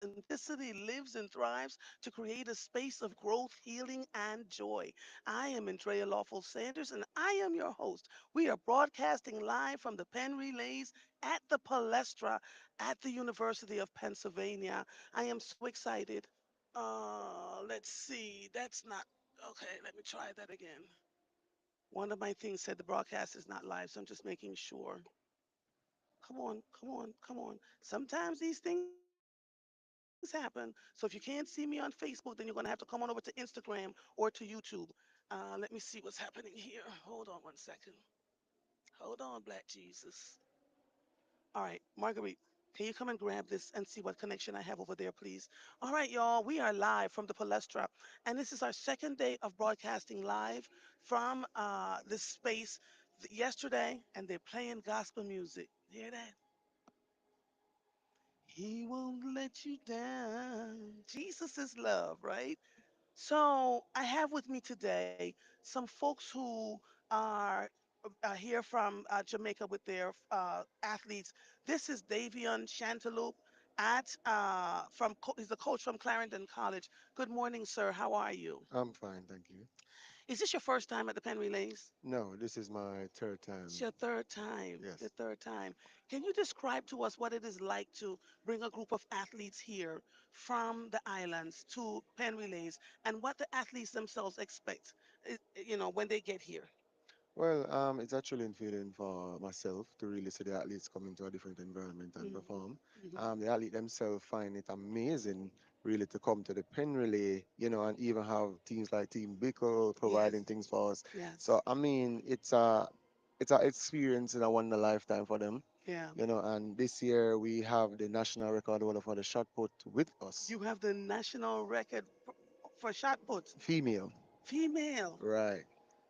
authenticity lives and thrives to create a space of growth, healing, and joy. I am Andrea Lawful Sanders, and I am your host. We are broadcasting live from the Penn Relays at the Palestra at the University of Pennsylvania. I am so excited. Let's see. That's not okay. Let me try that again. One of my things said the broadcast is not live, so I'm just making sure. Come on, come on, come on. Sometimes these things happen. So if you can't see me on Facebook, then you're going to have to come on over to Instagram or to YouTube. Let me see what's happening here. Hold on one second. Hold on, Black Jesus. All right, Marguerite, can you come and grab this and see what connection I have over there, please? All right, y'all, we are live from the Palestra, and this is our second day of broadcasting live from this space yesterday, and they're playing gospel music. Hear that? He won't let you down. Jesus is love, right? So I have with me today some folks who are here from Jamaica with their athletes. This is Davion Chanteloup he's a coach from Clarendon College. Good morning, sir. How are you? I'm fine, thank you. Is this your first time at the Penn Relays? No, this is my third It's time. your third time. Your Yes. third time. Can you describe to us what it is like to bring a group of athletes here from the islands to Penn Relays and what the athletes themselves expect, when they get here? Well, it's a thrilling feeling for myself to really see the athletes come into a different environment and Hmm. perform. Hmm. The athlete themselves find it amazing, really, to come to the pen relay, and even have teams like Team Bickle Yes, providing things for us. yes, So, I mean, it's a experience in a one in a lifetime for them. yeah. And this year we have the national record holder for the shot put with us, You have the national record for shot put, female. female. Right.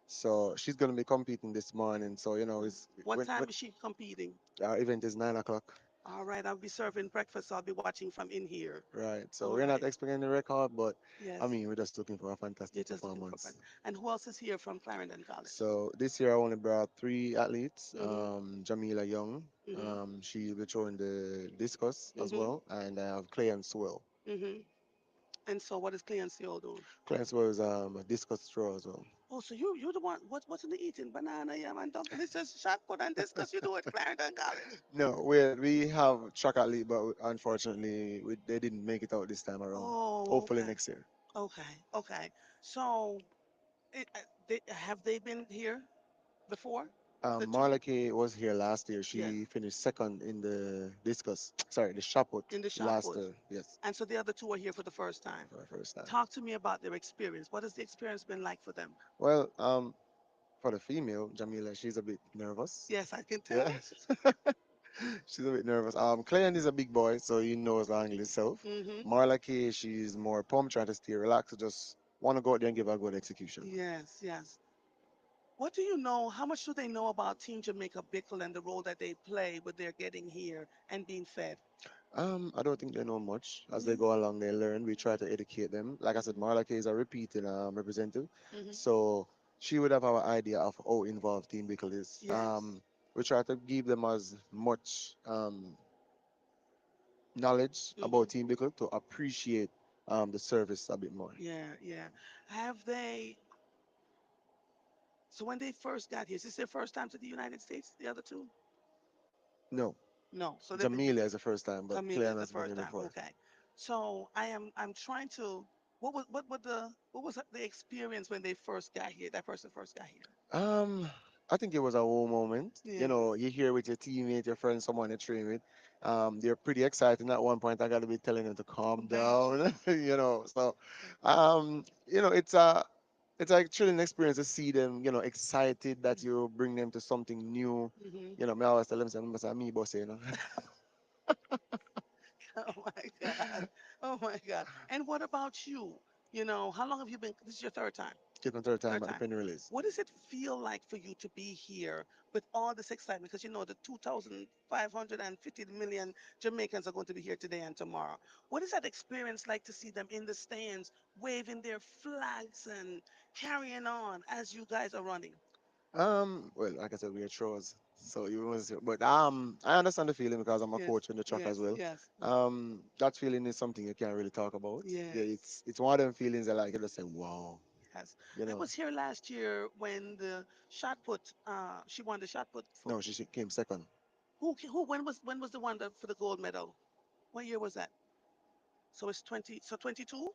So she's gonna be competing this morning. So it's What when time is she competing? our event is 9 o'clock. All right, I'll be serving breakfast. So I'll be watching from in here. Right. So All we're not right. expecting the record, but I Yes. mean we're just looking for a You're fantastic just looking for performance. fun. And who else is here from Clarendon College? So this year I only brought three athletes. Mhm. Jamila Young, Mhm. she'll be throwing the discus as Mhm. well, and I have Clay and Swell. Mhm. And so, what is Cleansfield doing? Clay and Swell is a discus throw as well. Oh, so you're the one. What's in the eating? Banana, yam, and dumpling. It's just shot put and discuss. You do at Clarendon College. No, we have track athlete, but unfortunately they didn't make it out this time around. Oh, Hopefully okay, next year. okay, okay. So, have they been here before? The two? Marla Kay was here last year. Yes, She finished second in the discus. Sorry, the shot put in the shot last put. year. Yes, And so the other two are here for the first time. for the first time. Talk to me about their experience. What has the experience been like for them? Well, for the female, Jamila, she's a bit nervous. Yes, I can Yeah, tell. she's a bit nervous. Clayton is a big boy, so he knows the angle himself. Mm-hmm. Marla Kay, she's more pumped, trying to stay relaxed, just want to go out there and give her a good execution. Yes, yes. What do you know? How much do they know about Team Jamaica Bickle and the role that they play with their getting here and being fed? I don't think they know much. As they Mm-hmm. go along, they learn. We try to educate them. Like I said, Marla Kay is a repeated representative, Mm-hmm. so she would have our idea of how involved Team Bickle is. Yes. We try to give them as much knowledge Mm-hmm. about Team Bickle to appreciate the service a bit more. Yeah, yeah. Have they? So when they first got here, is this their first time to the United States? The other two? No, No. So they've been Jamelia is the first time, but Camille is Cleon the has been first here time. before. Okay. So I'm trying to. What was the experience when they first got here? That person first got here. Um, I think it was a whole moment. Yes. You're here with your teammate, your friend, someone you train with. They're pretty excited. At one point, I got to be telling them to calm Come down. down. So, it's a thrilling experience to see them, excited that you bring them to something new. Mm-hmm. Me always tell them, say, "Must have me boss." Oh my God. Oh my God. And what about you? How long have you been? This is your third time. Second, third Third time at the time. penny release. What does it feel like for you to be here with all this excitement? Because the 2,550 million Jamaicans are going to be here today and tomorrow. What is that experience like to see them in the stands waving their flags and carrying on as you guys are running? Well, like I said, we are throwers. So you must, but I understand the feeling because I'm a Yes, coach in the track yes, as well. yes, That feeling is something you can't really talk about. Yeah, yes, it's one of them feelings that like you just say, wow, yes. you I know. was here last year when the shot put. She won the shot put for No, she came second. who? When was the one for the gold medal? What year was that? So it's 20. So 22.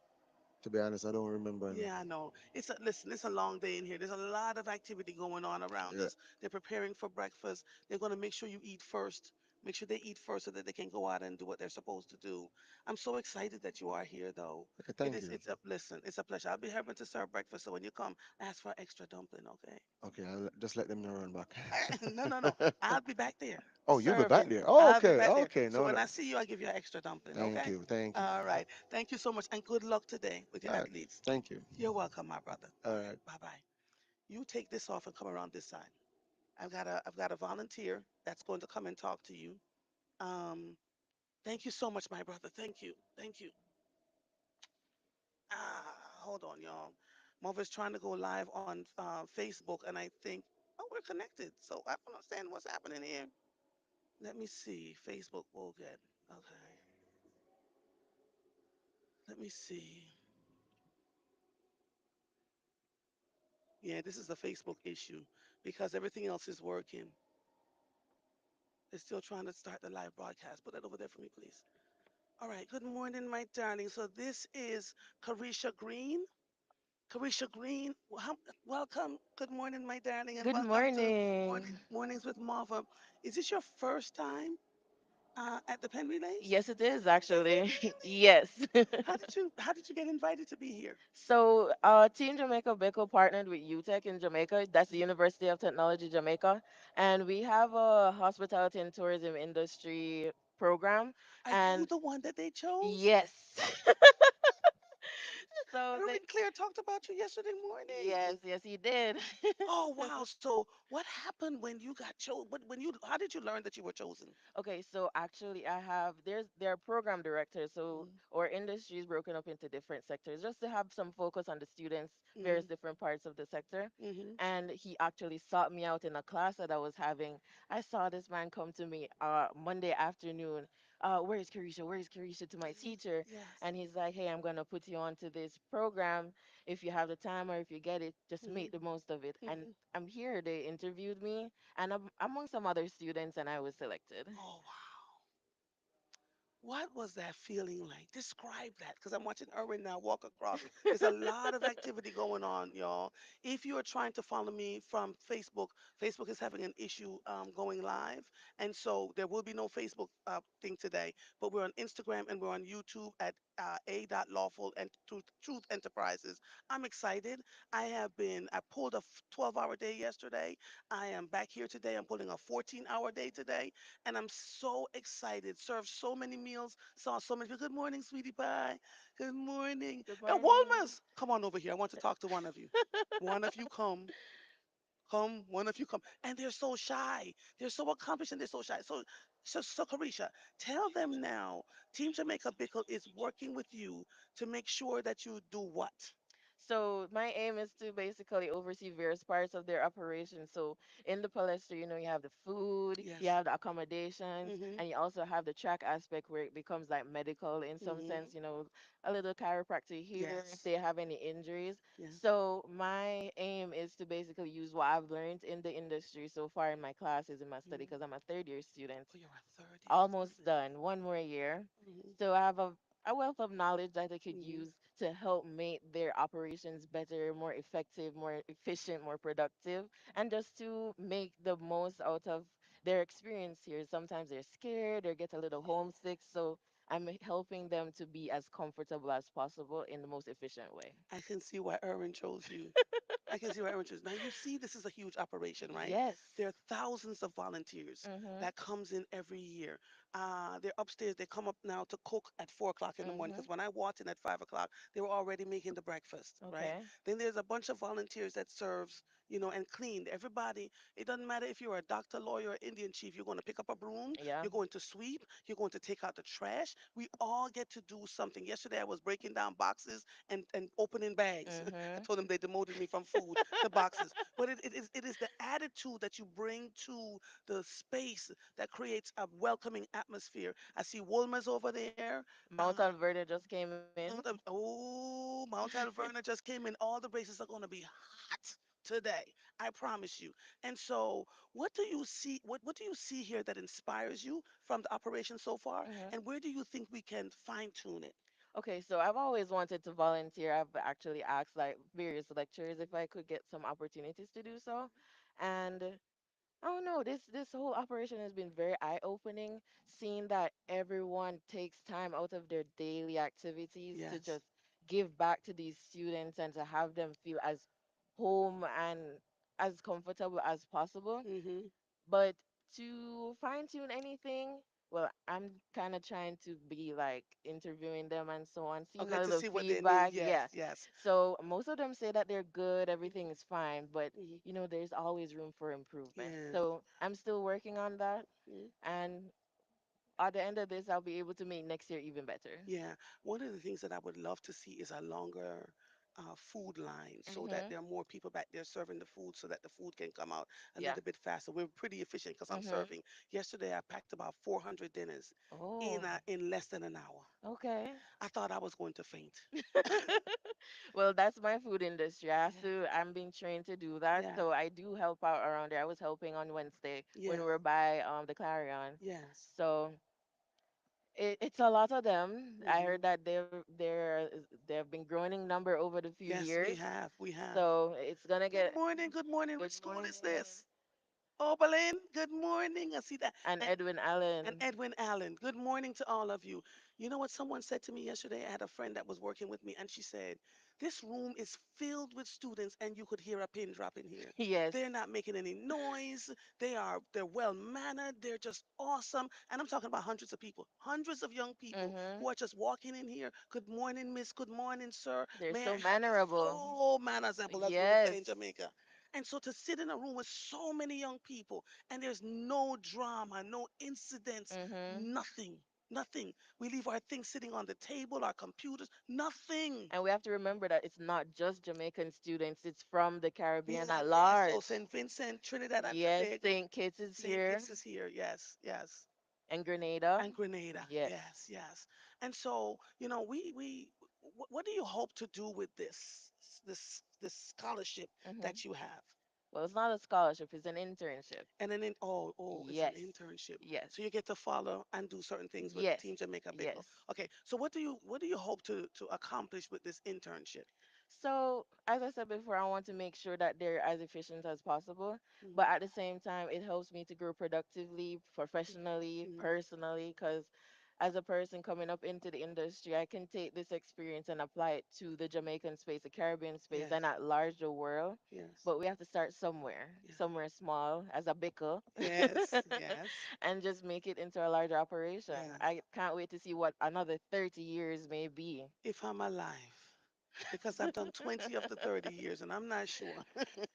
To be honest, I don't remember. Yeah, I know. Listen, it's a long day in here. There's a lot of activity going on around Yeah. us. They're preparing for breakfast. They're going to make sure you eat first. Make sure they eat first so that they can go out and do what they're supposed to do. I'm so excited that you are here, though. Okay, It thank is. you. It's a listen. It's a pleasure. I'll be having to serve breakfast, so when you come, ask for extra dumpling, okay? Okay, I'll just let them know run back. No, no, no. I'll be back there Oh, you'll be back serving. there. Oh, I'll be okay, back there. okay. So No, when no. I see you, I'll give you an extra dumpling, Thank okay? you, thank you. All right. Thank you so much, and good luck today with your All right, athletes. thank you. You're welcome, my brother. All All right. right. Bye bye. You take this off and come around this side. I've got a volunteer that's going to come and talk to you. Um, thank you so much, my brother. Thank you. Thank you. Hold on, y'all. Mova's trying to go live on Facebook, and I think, oh, we're connected. So I don't understand what's happening here. Let me see. Facebook will get. Okay. Let me see. Yeah, this is a Facebook issue because everything else is working. They're still trying to start the live broadcast. Put that over there for me, please. All right. Good morning, my darling. So this is Carisha Green. Carisha Green, welcome. Good morning, my darling, and Good welcome to morning. Mornings with Marva. Is this your first time at the Penn Relays? Yes, it is Is it actually. really? Yes. How did you get invited to be here? So, Team Jamaica Beko partnered with UTech in Jamaica. That's the University of Technology Jamaica, and we have a hospitality and tourism industry program. Are you And the one that they chose? yes, so they, Irvin Claire talked about you yesterday morning. yes, yes, he did. Oh wow! So what happened when you got chosen? When you? How did you learn that you were chosen? Okay, so actually I have there are program directors, so Mm, our industry is broken up into different sectors just to have some focus on the students, various mm, different parts of the sector. mm-hmm. And he actually sought me out in a class that I was having. I saw this man come to me Monday afternoon. Where is Carisha? Where is Carisha to my teacher? Yes. And he's like, hey, I'm gonna put you onto this program. If you have the time or if you get it, just make Mm-hmm. the most of it. And Mm-hmm. I'm here. They interviewed me and among some other students, and I was selected. Oh wow! What was that feeling like? Describe that, because I'm watching Erwin now walk across. There's a lot of activity going on, y'all. If you are trying to follow me from Facebook, Facebook is having an issue going live, and so there will be no Facebook thing today. But we're on Instagram and we're on YouTube at A.Lawful and Truth Enterprises. I'm excited. I pulled a 12-hour day yesterday. I am back here today. I'm pulling a 14-hour day today, and I'm so excited. Served so many meals, saw so many people. Good morning, sweetie pie. Good morning. Good Hey, morning. Walmas, come on over here. I want to talk to one of you. One of you come. Come, one of you come. And they're so shy. They're so accomplished and they're so shy. So Carisha, tell them now, Team Jamaica Bickle is working with you to make sure that you do what? So my aim is to basically oversee various parts of their operation. So in the Palestra, you have the food, you Yes. have the accommodations, Mm-hmm. and you also have the track aspect where it becomes like medical in some Mm-hmm. sense, a little chiropractor here if Yes. they have any injuries. Yes. So my aim is to basically use what I've learned in the industry so far in my classes in my study Mm-hmm. because I'm a third year student, Oh, you're a third year almost student. done, one more year. Mm-hmm. So I have a wealth of knowledge that they could Mm-hmm. use to help make their operations better, more effective, more efficient, more productive, and just to make the most out of their experience here. Sometimes they're scared or get a little homesick. So I'm helping them to be as comfortable as possible in the most efficient way. I can see why Erwin chose you. I can see why Erwin chose. Now you see, this is a huge operation, right? Yes. There are thousands of volunteers Mhm. that comes in every year. They're upstairs. They come up now to cook at 4 o'clock in the morning. Mhm. Because when I walked in at 5 o'clock, they were already making the breakfast, right? Okay. Then there's a bunch of volunteers that serves. and clean. Everybody, it doesn't matter if you're a doctor, lawyer, or Indian chief, you're going to pick up a broom, Yeah. you're going to sweep, you're going to take out the trash. We all get to do something. Yesterday, I was breaking down boxes and opening bags. I Mhm. told them they demoted me from food to boxes. But it is the attitude that you bring to the space that creates a welcoming atmosphere. I see Wolmer's over there. Mount Alberta just came in. Mount Alverna just came in. All the races are going to be hot today. I promise you. And so, what do you see? What do you see here that inspires you from the operation so far? Mhm. And where do you think we can fine tune it? Okay, so I've always wanted to volunteer. I've actually asked like various lecturers if I could get some opportunities to do so. And I don't know, this whole operation has been very eye-opening, seeing that everyone takes time out of their daily activities to Yes. just give back to these students and to have them feel as home and as comfortable as possible. Mm-hmm. But to fine tune anything, well, I'm kind of trying to be like interviewing them and so on, seeing Okay, a to little see what they need. feedback. Yes, Yeah. yes. So most of them say that they're good, everything is fine, but Hmm. there's always room for improvement. Yeah. So I'm still working on that. Mm. And at the end of this, I'll be able to make next year even better. Yeah. One of the things that I would love to see is a longer food line so that Mhm. there are more people back there serving the food so that the food can come out a Yeah. little bit faster. We're pretty efficient because I'm Mhm. serving. Yesterday, I packed about 400 dinners Oh, in less than an hour. okay. I thought I was going to faint. Well, that's my food industry. Yeah. I'm being trained to do that. Yeah. So I do help out around there. I was helping on Wednesday when Yeah. we were by the Clarion. Yes. So it's a lot of them. I Hmm. heard that they've been growing in number over the few Yes, we years. have. We have. So it's gonna Good get morning. Good morning. good Which school morning. is this? Oberlin, good morning. I see that. And And, Edwin and Allen. Edwin Allen, good morning to all of you. You know what someone said to me yesterday? I had a friend that was working with me, and she said, this room is filled with students, and you could hear a pin drop in here. Yes. They're not making any noise. They're well mannered. They're just awesome. And I'm talking about hundreds of people, hundreds of young people Mhm. who are just walking in here. Good morning, miss. Good morning, sir. They're May I so help you? mannerable. So manners-able, as we would say Yes. in Jamaica. And so to sit in a room with so many young people and there's no drama, no incidents, Mhm. nothing, nothing. We leave our things sitting on the table, our computers, nothing. And we have to remember that it's not just Jamaican students, it's from the Yeah, Caribbean at yes. So large. St. Vincent, Trinidad and Yes, Tobago, St. Kitts is St. here Kitts is here. Yes, yes. and Grenada. And Grenada. Yes. Yes, yes. And so, what do you hope to do with this scholarship Hmm. that you have? Well, it's not a scholarship, it's an internship. And then, it's an Yes. internship. Yes. So you get to follow and do certain things with Yes. Team Jamaica Yes. Pickle. Okay. So what do you hope to accomplish with this internship? So, as I said before, I want to make sure that they're as efficient as possible, Hmm. but at the same time, it helps me to grow productively, professionally, Hmm. personally, because as a person coming up into the industry, I can take this experience and apply it to the Jamaican space, the Caribbean space, Yes. and at large the world. Yes. But we have to start somewhere, Yeah. somewhere small as a bickle, Yes. Yes. and just make it into a larger operation. Yes. I can't wait to see what another 30 years may be. If I'm alive, because I've done 20 of the 30 years, and I'm not sure.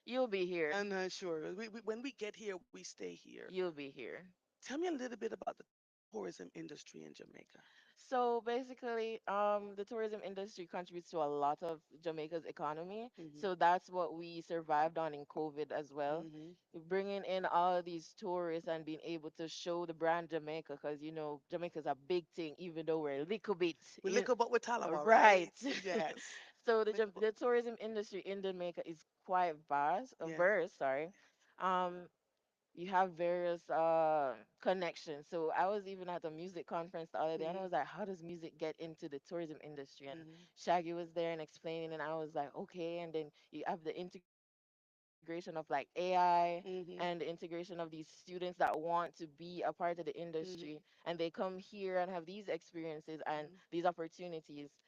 You'll be here. I'm not sure. When we get here, we stay here. You'll be here. Tell me a little bit about the tourism industry in Jamaica. So basically, the tourism industry contributes to a lot of Jamaica's economy. Hmm. So that's what we survived on in COVID as well. Hmm. Bringing in all of these tourists and being able to show the brand Jamaica, because Jamaica's a big thing, even though we're a little bit We in, lick about with Talama, right. right? Yes. So the Lick about. the tourism industry in Jamaica is quite vast, Yes. verse, sorry. Um, you have various connections. So I was even at a music conference the other day and I Hmm. was like, how does music get into the tourism industry? And Hmm. Shaggy was there and explaining and I was like, okay. And then you have the integration of like AI and the integration Hmm. of these students that want to be a part of the industry Hmm. and they come here and have these experiences and Hmm. these opportunities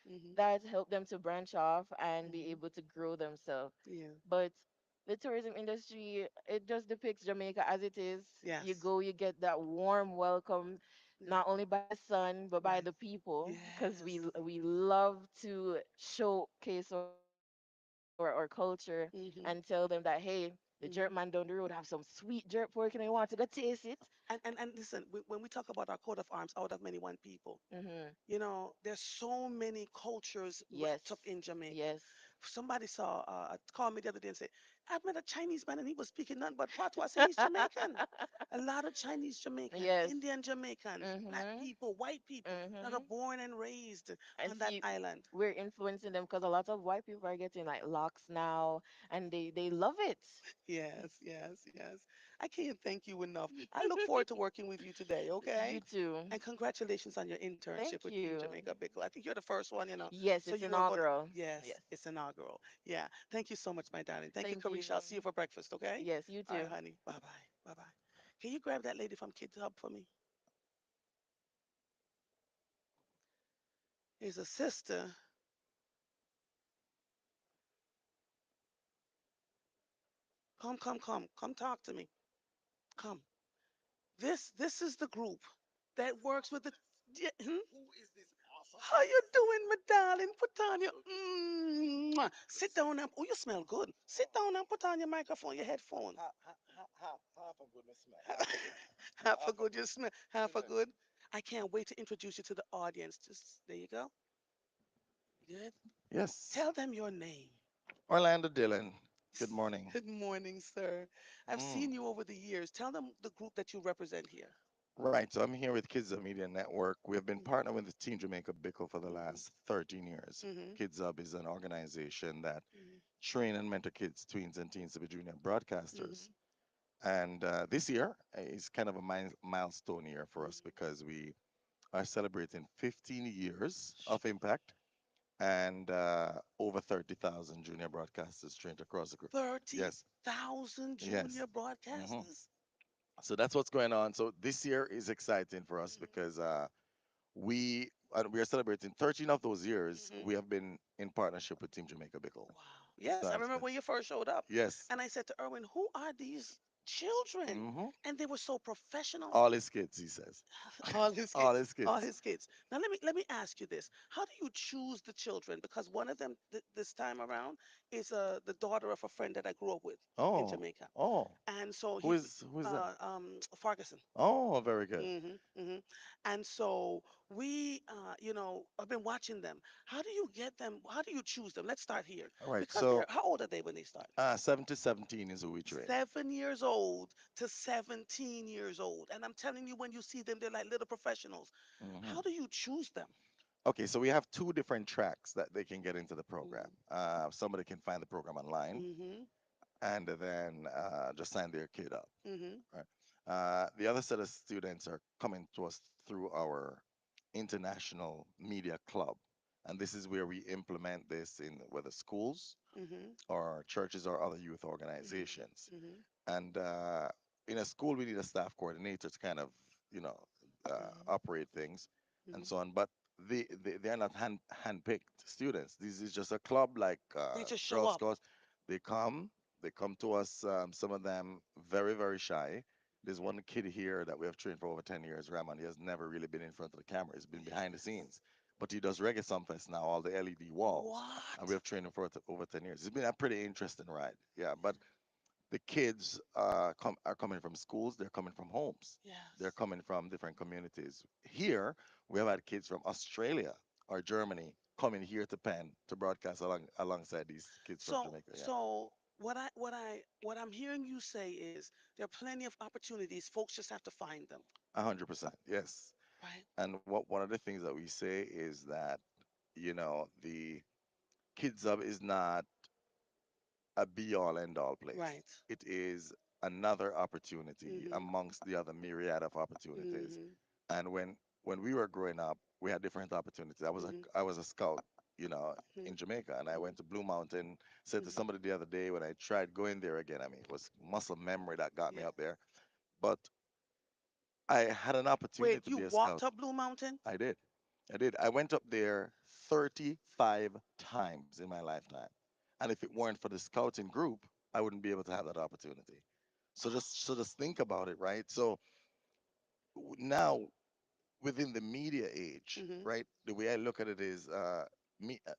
Hmm. that help them to branch off and be Hmm. able to grow themselves. Yeah. But the tourism industry, it just depicts Jamaica as it is. You Yes. go, you get that warm welcome, Yeah. not only by the sun, but by Right. the people, because we Yes. we love to showcase our culture. or culture Hmm. and tell them that, hey, the jerk Hmm. man down the road have some sweet jerk pork and I want to go taste it. And listen, when we talk about our coat of arms, out of many one people, Hmm. there's so many cultures Yes. wrapped up in Jamaica. Yes. Somebody called me the other day and said, I've met a Chinese man and he was speaking nothing but patois. I said, he's Jamaican. A lot of Chinese Jamaicans, Yes. Indian Jamaicans, black Mhm. people, white people that are Mhm. born and raised And on that see, island. we're influencing them because a lot of white people are getting like locks now, and they love it. Yes, yes, yes. I can't thank you enough. I look forward to working with you today, You okay? too. And congratulations on your internship Thank with Team you. Jamaica Pickle. I think you're the first one. Yes, So it's you're going to go to, inaugural. yes, Yes. it's inaugural. Yeah. Thank you so much, my darling. Thank you, Thank you. Carisha. I'll see you for breakfast, okay? Yes, you All too. right, honey. Bye bye. Bye bye. Can you grab that lady from Kids Hub for me? Here's a sister. Come, come, come. Come talk to me. Come. This is the group that works with the. Yeah, hmm? How you doing, my darling? Put on your. Sit down and. Oh, you smell good. Sit down and put on your microphone, your headphones. Half a good, you smell. Half a good. I can't wait to introduce you to the audience. Just there you go. Good. Yes. Tell them your name. Orlando Dillon. Good morning. Good morning, sir. I've Mm. seen you over the years. Tell them the group that you represent here. Right. So I'm here with Kids Up Media Network. We have been partnered with the Team Jamaica Bickle for the Mm-hmm. last 13 years. Mm-hmm. Kids Up is an organization that Mm-hmm. train and mentor kids, tweens, and teens to be junior Mm-hmm. broadcasters. And this year is kind of a milestone year for us Mm-hmm. because we are celebrating 15 years of Sure. impact and over 30,000 junior broadcasters trained across the group. Yes, 30,000 yes. junior hmm broadcasters. So that's what's going on. So this year is exciting for us Mm-hmm. because we are celebrating 13 of those years. Mm-hmm. We have been in partnership with Team Jamaica Bickle. Wow. Yes, So I it's remember been when you first showed up. yes. And I said to Erwin, who are these children? hmm And they were so professional. All his kids, he says. All his All kids. his All kids. his kids. Now let me ask you this. How do you choose the children? Because one of them this time around is the daughter of a friend that I grew up with in Oh, Jamaica. oh. And so Who he is that? Ferguson. Oh, very good. Hmm. And so I've been watching them. How do you get them? How do you choose them? Let's start here. All right. Because they're, So, how old are they when they start? 7 to 17 is who we train. 7 years old to 17 years old. And I'm telling you, when you see them, they're like little professionals. hmm How do you choose them? Okay, so we have two different tracks that they can get into the program. Mm-hmm. Somebody can find the program online Mm-hmm. and then just sign their kid up. Mm-hmm. Right. The other set of students are coming to us through our international media club, and this is where we implement this in whether schools Mm-hmm. or churches or other youth organizations. Mm-hmm. And in a school, we need a staff coordinator to kind of, you know, Mm-hmm. operate things and Mm-hmm. so on. But they are not handpicked students. This is just a club like They just show Girl up. Scouts. They come, they come to us. Some of them very very shy. There's one kid here that we have trained for over 10 years, Raman. He has never really been in front of the camera. He's been behind the Yes. scenes. But he does Reggae Sumfest now, all the LED walls. And we What? have trained him for over 10 years. It's been a pretty interesting ride. Yeah, but the kids are coming from schools, they're coming from homes, they're Yes. coming from different communities. Here, we have had kids from Australia or Germany coming here to Penn to broadcast alongside these kids from So Jamaica. Yeah, so what I'm hearing you say is there are plenty of opportunities. Folks just have to find them, 100%. Yes. right? And one of the things that we say is that, the Kids Hub is not a be all end all place. Right. It is another opportunity Mhm. amongst the other myriad of opportunities. Mhm. And when we were growing up, we had different opportunities. Mhm. I was a scout, you know, Mhm. in Jamaica, and I Mhm. went to Blue Mountain. Said to Mhm. somebody the other day when I tried going there again. I mean, it was muscle memory that got me Yeah. up there. But I had an opportunity Wait, to you be a walked scout. up Blue Mountain? I did. I did. I went up there 35 times in my lifetime. And if it weren't for the scouting group, I wouldn't be able to have that opportunity. So just think about it, right? So now within the media age, Mhm. right? The way I look at it is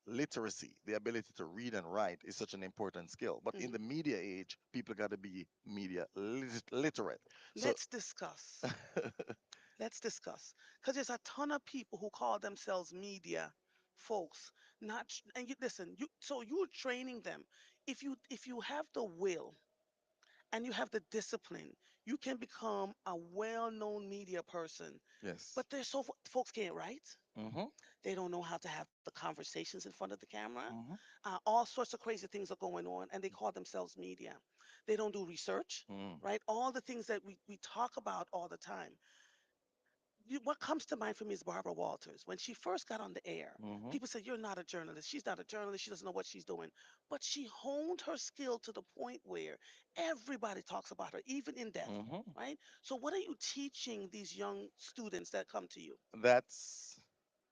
literacy, the ability to read and write, is such an important skill. But in Hmm. the media age, people got to be media literate. So, Let's discuss. Let's discuss. Because there's a ton of people who call themselves media folks. Not and you listen. You're training them. If you have the will and you have the discipline, you can become a well-known media person. yes. But there's folks can't write. Mm-hmm. They don't know how to have the conversations in front of the camera. Mm-hmm. All sorts of crazy things are going on, and they call themselves media. They don't do research, Mm-hmm. right? All the things that we talk about all the time. What comes to mind for me is Barbara Walters. When she first got on the air, Mm-hmm. people said, "You're not a journalist. She's not a journalist. She doesn't know what she's doing." But she honed her skill to the point where everybody talks about her, even in death, Mm-hmm. right? So, what are you teaching these young students that come to you? That's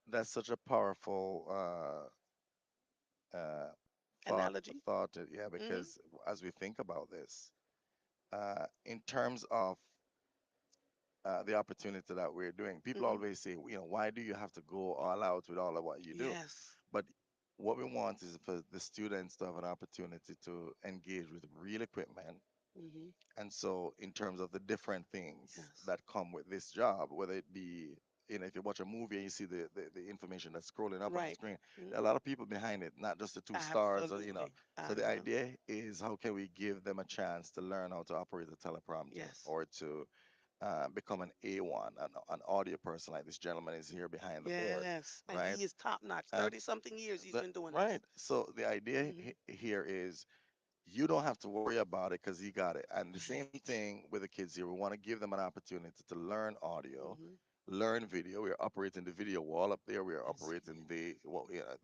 that's such a powerful uh, thought Analogy? yeah, Mm-hmm. because as we think about this, in terms of the opportunity that we're doing, people Mm-hmm. always say, why do you have to go all out with all of what you do? Yes. But what we want is for the students to have an opportunity to engage with real equipment. Mm-hmm. And so, in terms of the different things Yes. that come with this job, whether it be, if you watch a movie and you see the information that's scrolling up on the Right. screen, Mm. there are a lot of people. Behind it, not just the two stars, Absolutely. So the Absolutely. idea is, how can we give them a chance to learn how to operate a teleprompter, Yes. or to become an A1, an audio person, like this gentleman is here behind the board, Yes. And right? he is top notch. And 30 something years he's been doing right. this. So the idea Mm-hmm. here is, you don't have to worry about it because he got it. And the same Right. thing with the kids here. We want to give them an opportunity to learn audio, Mm-hmm. learn video. We're operating the video wall up there. We're Yes. operating the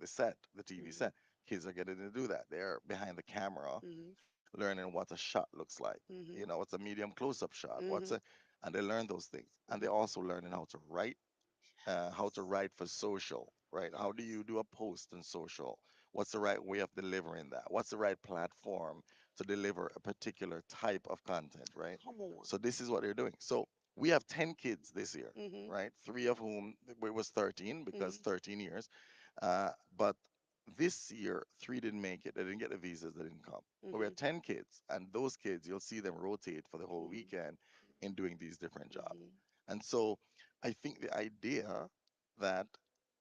set, the TV Mm-hmm. set. Kids are getting to do that. They're behind the camera, Mm-hmm. learning what a shot looks like. Mm-hmm. What's a medium close-up shot. Mm-hmm. And they learn those things. And they're Mm-hmm. also learning how to Yes. write for social, right? How do Yes. you do a post on social? What's the right way of delivering that? What's the right platform to deliver a particular type of content, right? Come on. So this is what they're doing. So we have 10 kids this year, Mm-hmm. right? Three of whom it was 13, because Mm-hmm. 13 years. But this year, three didn't make it. They didn't get the visas. They didn't come. But we Mm-hmm. have 10 kids, and those kids, you'll see them rotate for the whole Mm-hmm. weekend in doing these different jobs. Mm-hmm. And so I think the idea that,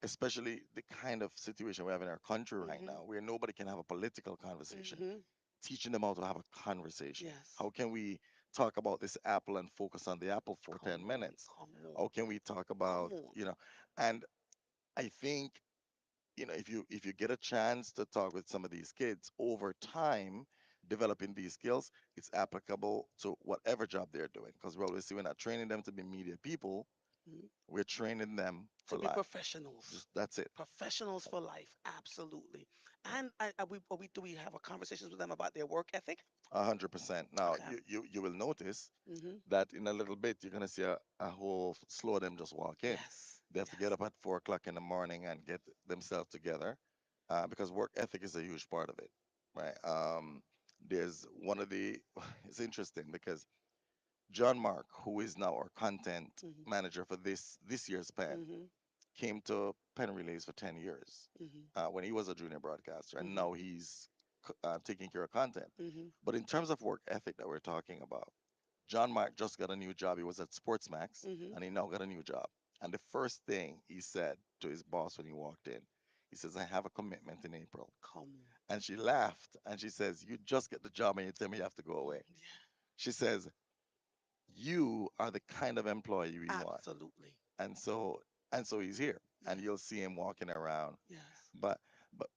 especially the kind of situation we have in our country right Mm-hmm. now, where nobody can have a political conversation, Mm-hmm. teaching them how to have a conversation. Yes. How can we talk about this apple and focus on the apple for Come 10 on. minutes? Come on. How can we talk Come about, on. and I think, if you get a chance to talk with some of these kids over time, developing these skills, it's applicable to whatever job they're doing. Because we always see, we're not training them to be media people, Mhm. we're training them To for be life. professionals. Just that's it. Professionals for life. Absolutely. Yeah. And do we have a conversations with them about their work ethic? 100%. Now, Okay. you will notice Mm-hmm. that in a little bit you're gonna see a whole slow of them just walk in. Yes. They have to get Yes. up at 4 o'clock in the morning and get themselves together, because work ethic is a huge part of it, right? There's one of the it's interesting because John Mark, who is now our content Mm-hmm. manager for this year's pen, Mm-hmm. came to Pen Relays for 10 years, Mm-hmm. when he was a junior broadcaster, and Mm-hmm. now he's taking care of content. Mm-hmm. But in terms of work ethic that we're talking about, John Mark just got a new job. He was at Sportsmax, Mm-hmm. and he now got a new job. And the first thing he said to his boss when he walked in, he says, "I have a commitment in April." Come on. And she laughed and she says, "You just get the job and you tell me you have to go away." Yeah. She says, "You are the kind of employee we want." Absolutely. And so he's here, and Yes. you'll see him walking around. Yes. But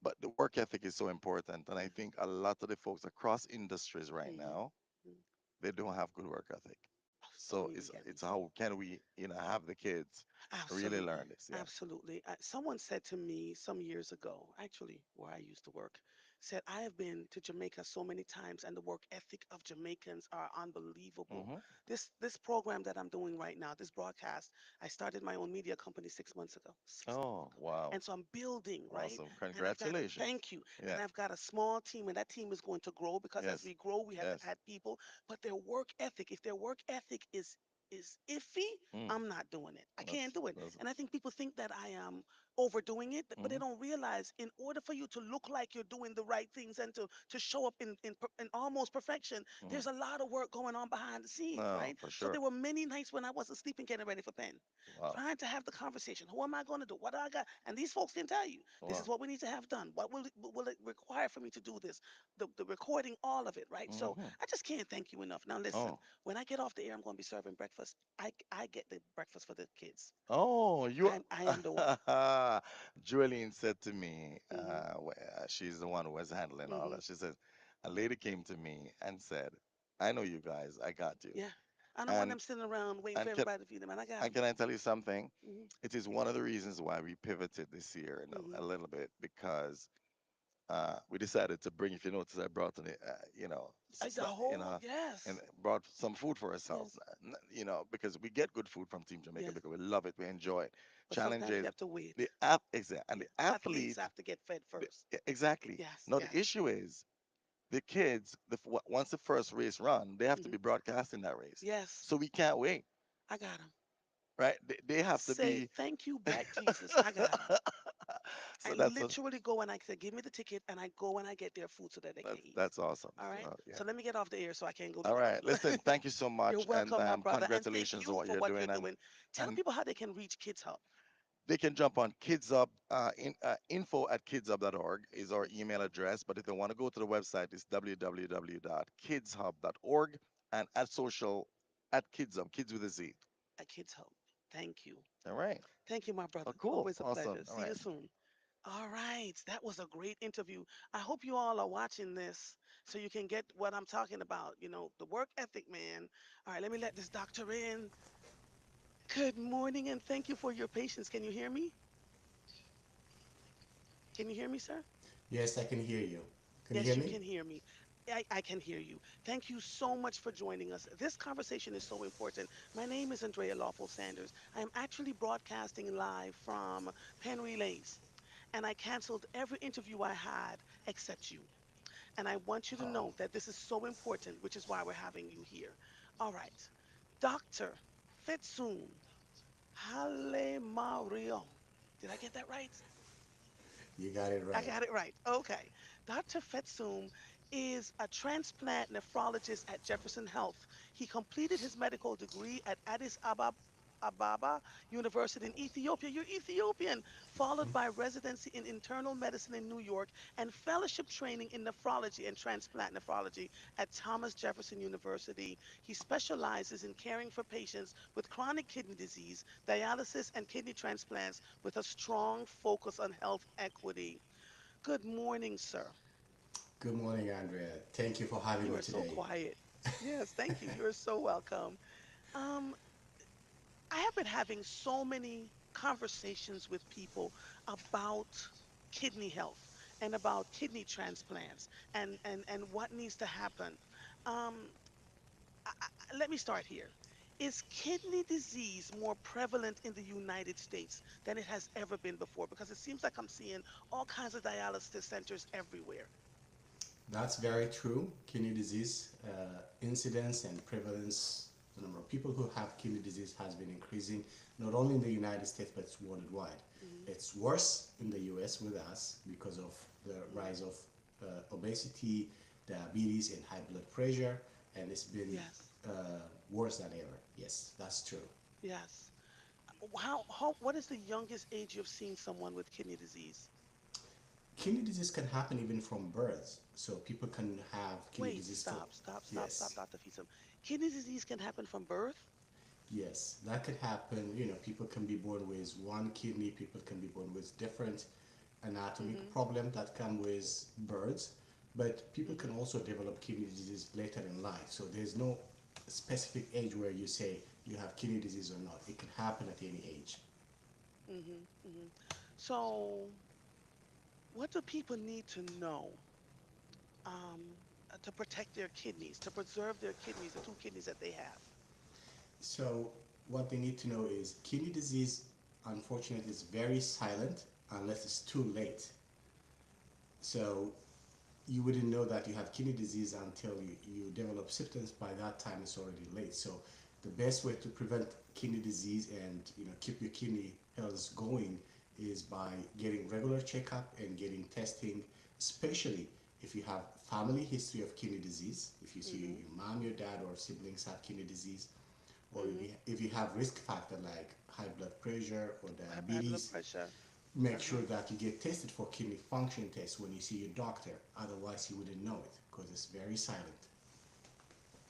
but the work ethic is so important, and I Yes. think a lot of the folks across industries right Mm-hmm. now, Mm-hmm. they don't have good work ethic. Don't So even it's get me it's started. how can we, have the kids really Absolutely. learn this? Yeah. Absolutely. Someone said to me some years ago, actually, where I used to work, said, I have been to Jamaica so many times, and the work ethic of Jamaicans are unbelievable. Hmm. This program that I'm doing right now, this broadcast, I started my own media company 6 months ago. 6 months Oh, ago. wow. And so I'm building, right? Awesome. And I've got a Congratulations. thank you. Yeah. And I've got a small team, and that team is going to grow because as Yes. we grow, we have Yes. had people, but their work ethic, if their work ethic is iffy, Mm. I'm not doing it. I can't do it. That's And I think people think that I am. overdoing it, but they Hmm. don't realize in order for you to look like you're doing the right things and to show up in almost perfection, Hmm. there's a lot of work going on behind the scenes, No, right? for So sure. there were many nights when I wasn't sleeping getting ready for pen, Wow. trying to have the conversation. Who am I going to do? What do I got? And these folks can tell you, this is Wow. what we need to have done. Will it require for me to do this? The recording, all of it, right? So Hmm. I just can't thank you enough. Now listen, Oh. when I get off the air, I'm going to be serving breakfast. I get the breakfast for the kids. Oh, you. I am the one. Julian said to me, Hmm. she's the one who was handling all Hmm. that. She says, a lady came to me and said, I know you guys, I got you. Yeah. I don't want And them sitting around waiting for and can everybody to feed them, and I got and them. can I tell you something? Hmm. It is one of the reasons why we pivoted this year in Hmm. a little bit because we decided to bring. If you notice, I brought in, The whole, and yes, brought some food for ourselves. yes, Because we get good food from Team Jamaica yes. because we love it, we enjoy it. But sometimes you Challenges, have to wait. the app exact and Yeah. the Athletes athlete, have to get fed first. exactly. Yes, Now the yes, issue is the kids. Once the first race run, they have to hmm, be broadcasting that race, yes. so we can't wait, I got them. right? They have to Say be. thank you back, Jesus. I got them. I So that's what literally go and I say, give me the ticket, and I go and I get their food so that they can eat. that's awesome. All So right. yeah. So let me get off the air so I can go All get right. them. Listen, thank you so You're much, and welcome, my brother, and thank congratulations on you what for you're what you're doing. doing. Tell And people how they can reach Kids Hub. they can jump on Kids Up. Info at kidshub.org is our Kids email Hub address. But if they want to go to the website, it's www.kidshub.org and at social at Kids Up, kids with a Z. at Kids Hub. Thank you. All right. Thank you, my Oh, brother. cool. Always a Awesome. pleasure. All See right. you soon. All right. That was a great interview. I hope you all are watching this so you can get what I'm talking about. The work ethic, man. All right, let me let this doctor in. Good morning and thank you for your patience. Can you hear me? Can you hear me, sir? Yes, I can hear you. Can you Yes, hear you me? can hear me. I can hear you. Thank you so much for joining us. This conversation is so important. My name is Andrea Lawful Sanders. I am actually broadcasting live from Penn Relays, and I canceled every interview I had except you. And I want you to Oh, know that this is so important, which is why we're having you here. All right. Dr. Fetsum Hale Mario. Did I get that right? you got it I right. got it right. Okay. Dr. Fetsum is a transplant nephrologist at Jefferson Health. He completed his medical degree at Ababa University in Ethiopia. You're Ethiopian, followed by residency in internal medicine in New York and fellowship training in nephrology and transplant nephrology at Thomas Jefferson University. He specializes in caring for patients with chronic kidney disease, dialysis, and kidney transplants with a strong focus on health equity. Good morning, sir. Good morning, Andrea. Thank you for having You me are so today. quiet. Yes, thank you. You're so welcome. Um, I have been having so many conversations with people about kidney health and about kidney transplants and what needs to happen. Um, Let me start here. Is kidney disease more prevalent in the United States than it has ever been before? Because it seems like I'm seeing all kinds of dialysis centers everywhere. That's very true. Kidney disease incidence and prevalence, the number of people who have kidney disease has been increasing not only in the United States but worldwide. Hmm. It's worse in the US with us because of the Hmm. rise of obesity, diabetes, and high blood pressure, and it's been Yes, worse than ever. Yes, that's true. yes. What is the youngest age you've seen someone with kidney disease? Kidney disease can happen even from birth. So people can have kidney Wait, disease for, stop, yes, Dr. Fisum. Kidney disease can happen from birth? yes, that could happen. You know, people can be born with one kidney, people can be born with different anatomic Mm-hmm. problem that come with birth, but people can Mm-hmm. also develop kidney disease later in life. So there's no specific age where you say you have kidney disease or not. It can happen at any age. Mm-hmm. Mm-hmm. So, what do people need to know to protect their kidneys, to preserve their kidneys, the two kidneys that they have? So what they need to know is kidney disease, unfortunately, is very silent unless it's too late. So you wouldn't know that you have kidney disease until you develop symptoms. By that time, it's already late. So the best way to prevent kidney disease and keep your kidney health going is by getting regular checkup and getting testing, especially if you have family history of kidney disease, if you see Mm-hmm. your mom, your dad, or siblings have kidney disease, or Mm-hmm. if you have risk factor like high blood pressure or High blood diabetes, pressure. make sure Uh-huh. that you get tested for kidney function tests when you see your doctor. Otherwise, you wouldn't know it because it's very silent.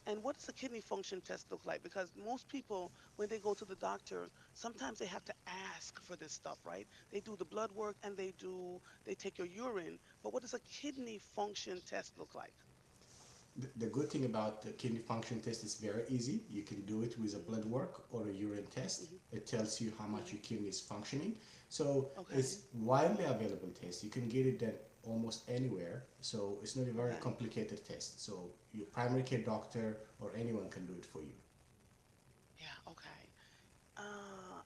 And what does a kidney function test look like? Because most people, when they go to the doctor, sometimes they have to ask for this stuff, right? They do the blood work and they take your urine. But what does a kidney function test look like? The good thing about the kidney function test is very easy. You can do it with a Mm-hmm. blood work or a urine test. Mm-hmm. It tells you how much Mm-hmm. your kidney is functioning. So Okay. it's widely available test. You can get it done almost anywhere. So it's not a very Okay. complicated test. So your primary care doctor or anyone can do it for you. Yeah. Okay.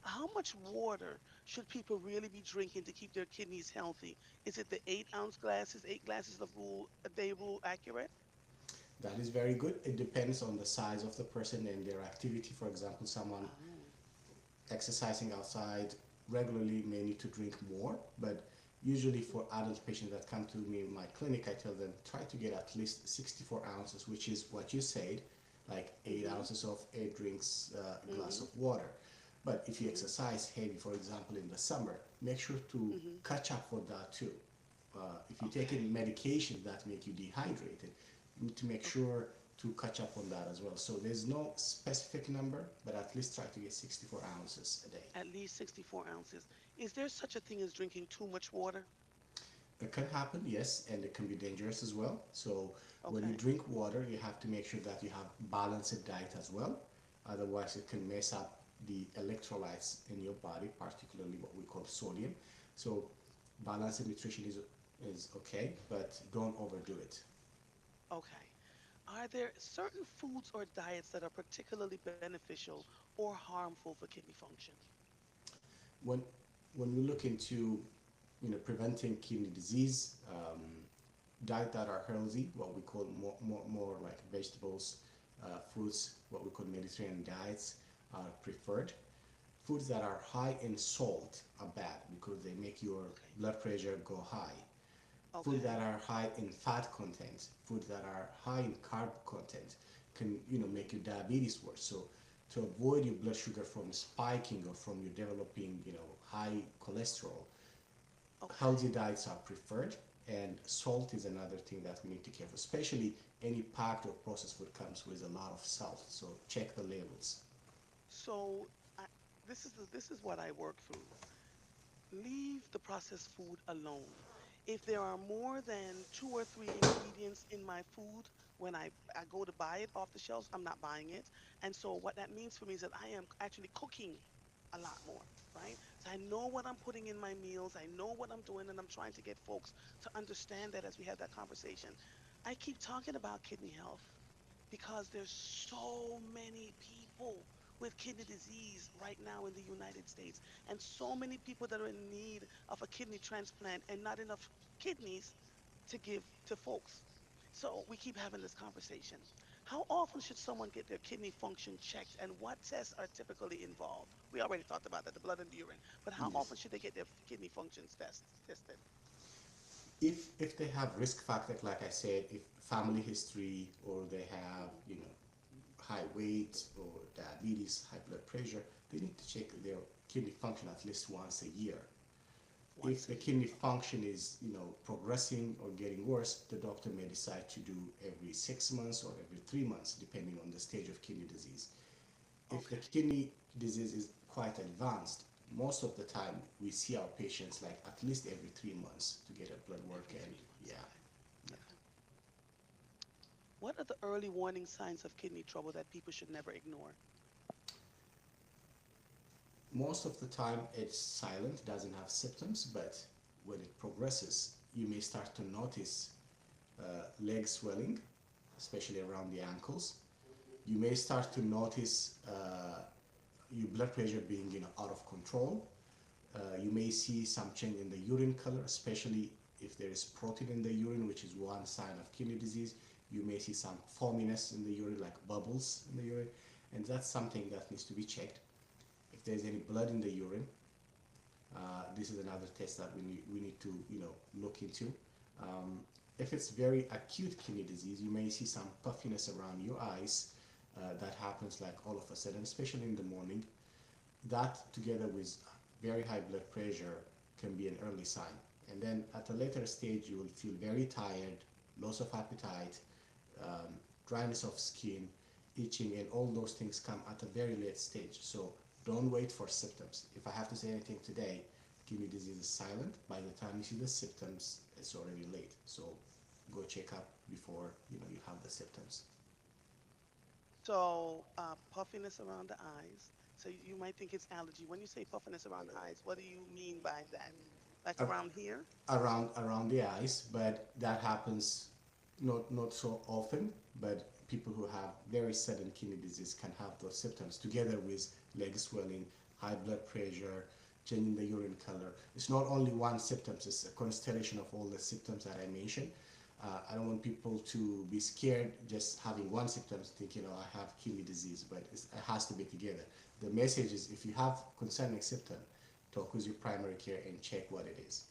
How much water should people really be drinking to keep their kidneys healthy? Is it the 8 ounce glasses, 8 glasses of rule a day rule accurate? That is very good. It depends on the size of the person and their activity. For example, someone Oh. exercising outside regularly may need to drink more, but usually Mhm. for adult patients that come to me in my clinic, I tell them try to get at least 64 ounces, which is what you said, like 8 Mhm. ounces of 8 drinks, a glass Mhm. of water. But if you Mhm. exercise heavy, for example, in the summer, make sure to Mhm. catch up for that too. If you're taking Okay. medications that make you dehydrated, you need to make Okay. sure to catch up on that as well. So there's no specific number, but at least try to get 64 ounces a day. At least 64 ounces. Is there such a thing as drinking too much water? It can happen, yes, and it can be dangerous as well. So when you Okay. drink water, you have to make sure that you have balanced diet as well. Otherwise, it can mess up the electrolytes in your body, particularly what we call sodium. So balanced nutrition is okay, but don't overdo it. Okay. Are there certain foods or diets that are particularly beneficial or harmful for kidney function? When when we look into preventing kidney disease, diet that are healthy, what we call more like vegetables, fruits, what we call Mediterranean diets are preferred. Foods that are high in salt are bad because they make your Okay. blood pressure go high. Foods that Okay. are high in fat content, foods that are high in carb content can Mhm. make your diabetes worse. So to avoid your blood sugar from spiking or from you developing high cholesterol, Okay. healthy diets are preferred, and salt is another thing that we need to care for, especially any packed or processed food comes with a lot of salt, so check the labels. So I, this is what I work through. Leave the processed food alone. If there are more than two or three ingredients in my food, when I go to buy it off the shelves, I'm not buying it. And so what that means for me is that I am actually cooking a lot more, right? So I know what I'm putting in my meals, I know what I'm doing, and I'm trying to get folks to understand that as we have that conversation. I keep talking about kidney health because there's so many people with kidney disease right now in the United States, and so many people that are in need of a kidney transplant and not enough kidneys to give to folks. So we keep having this conversation. How often should someone get their kidney function checked, and what tests are typically involved? We already talked about that, the blood and the urine, but how Yes. often should they get their kidney functions tested? If they have risk factors, like I said, if family history or they have Hmm. high weight or diabetes, high blood pressure, they need to check their kidney function at least once a year. If Once the a year. kidney Okay. function is progressing or getting worse, the doctor may decide to do every 6 months or every 3 months, depending on the stage of kidney disease. If the Okay. kidney disease is quite advanced, most of the time we see our patients like at least every 3 months to get a blood work, Every and 3 months. yeah, Okay. yeah. Okay. What are the early warning signs of kidney trouble that people should never ignore? Most of the time it's silent, doesn't have symptoms, but when it progresses, you may start to notice leg swelling, especially around the ankles. You may start to notice your blood pressure being out of control. You may see some change in the urine color, especially if there is protein in the urine, which is one sign of kidney disease. You may see some foaminess in the urine, like bubbles in the urine, and that's something that needs to be checked. If there's any blood in the urine, This is another test that we need to look into. Um, if it's very acute kidney disease, you may see some puffiness around your eyes that happens like all of a sudden, especially in the morning. That together with very high blood pressure can be an early sign. And then at a later stage, you will feel very tired, loss of appetite, um, dryness of skin, itching, and all those things come at a very late stage. So don't wait for symptoms. If I have to say anything today, kidney disease is silent. By the time you see the symptoms, it's already late. So go check up before you have the symptoms. So, puffiness around the eyes. So you might think it's allergy. When you say puffiness around the eyes, what do you mean by that? Like Ar- around here? around the eyes, but that happens not so often. But people who have very sudden kidney disease can have those symptoms together with leg swelling, high blood pressure, changing the urine color. It's not only one symptom; it's a constellation of all the symptoms that I mentioned. I don't want people to be scared just having one symptom, thinking, "Oh, I have kidney disease," but it has to be together. The message is, if you have concerning symptom, talk with your primary care and check what it is.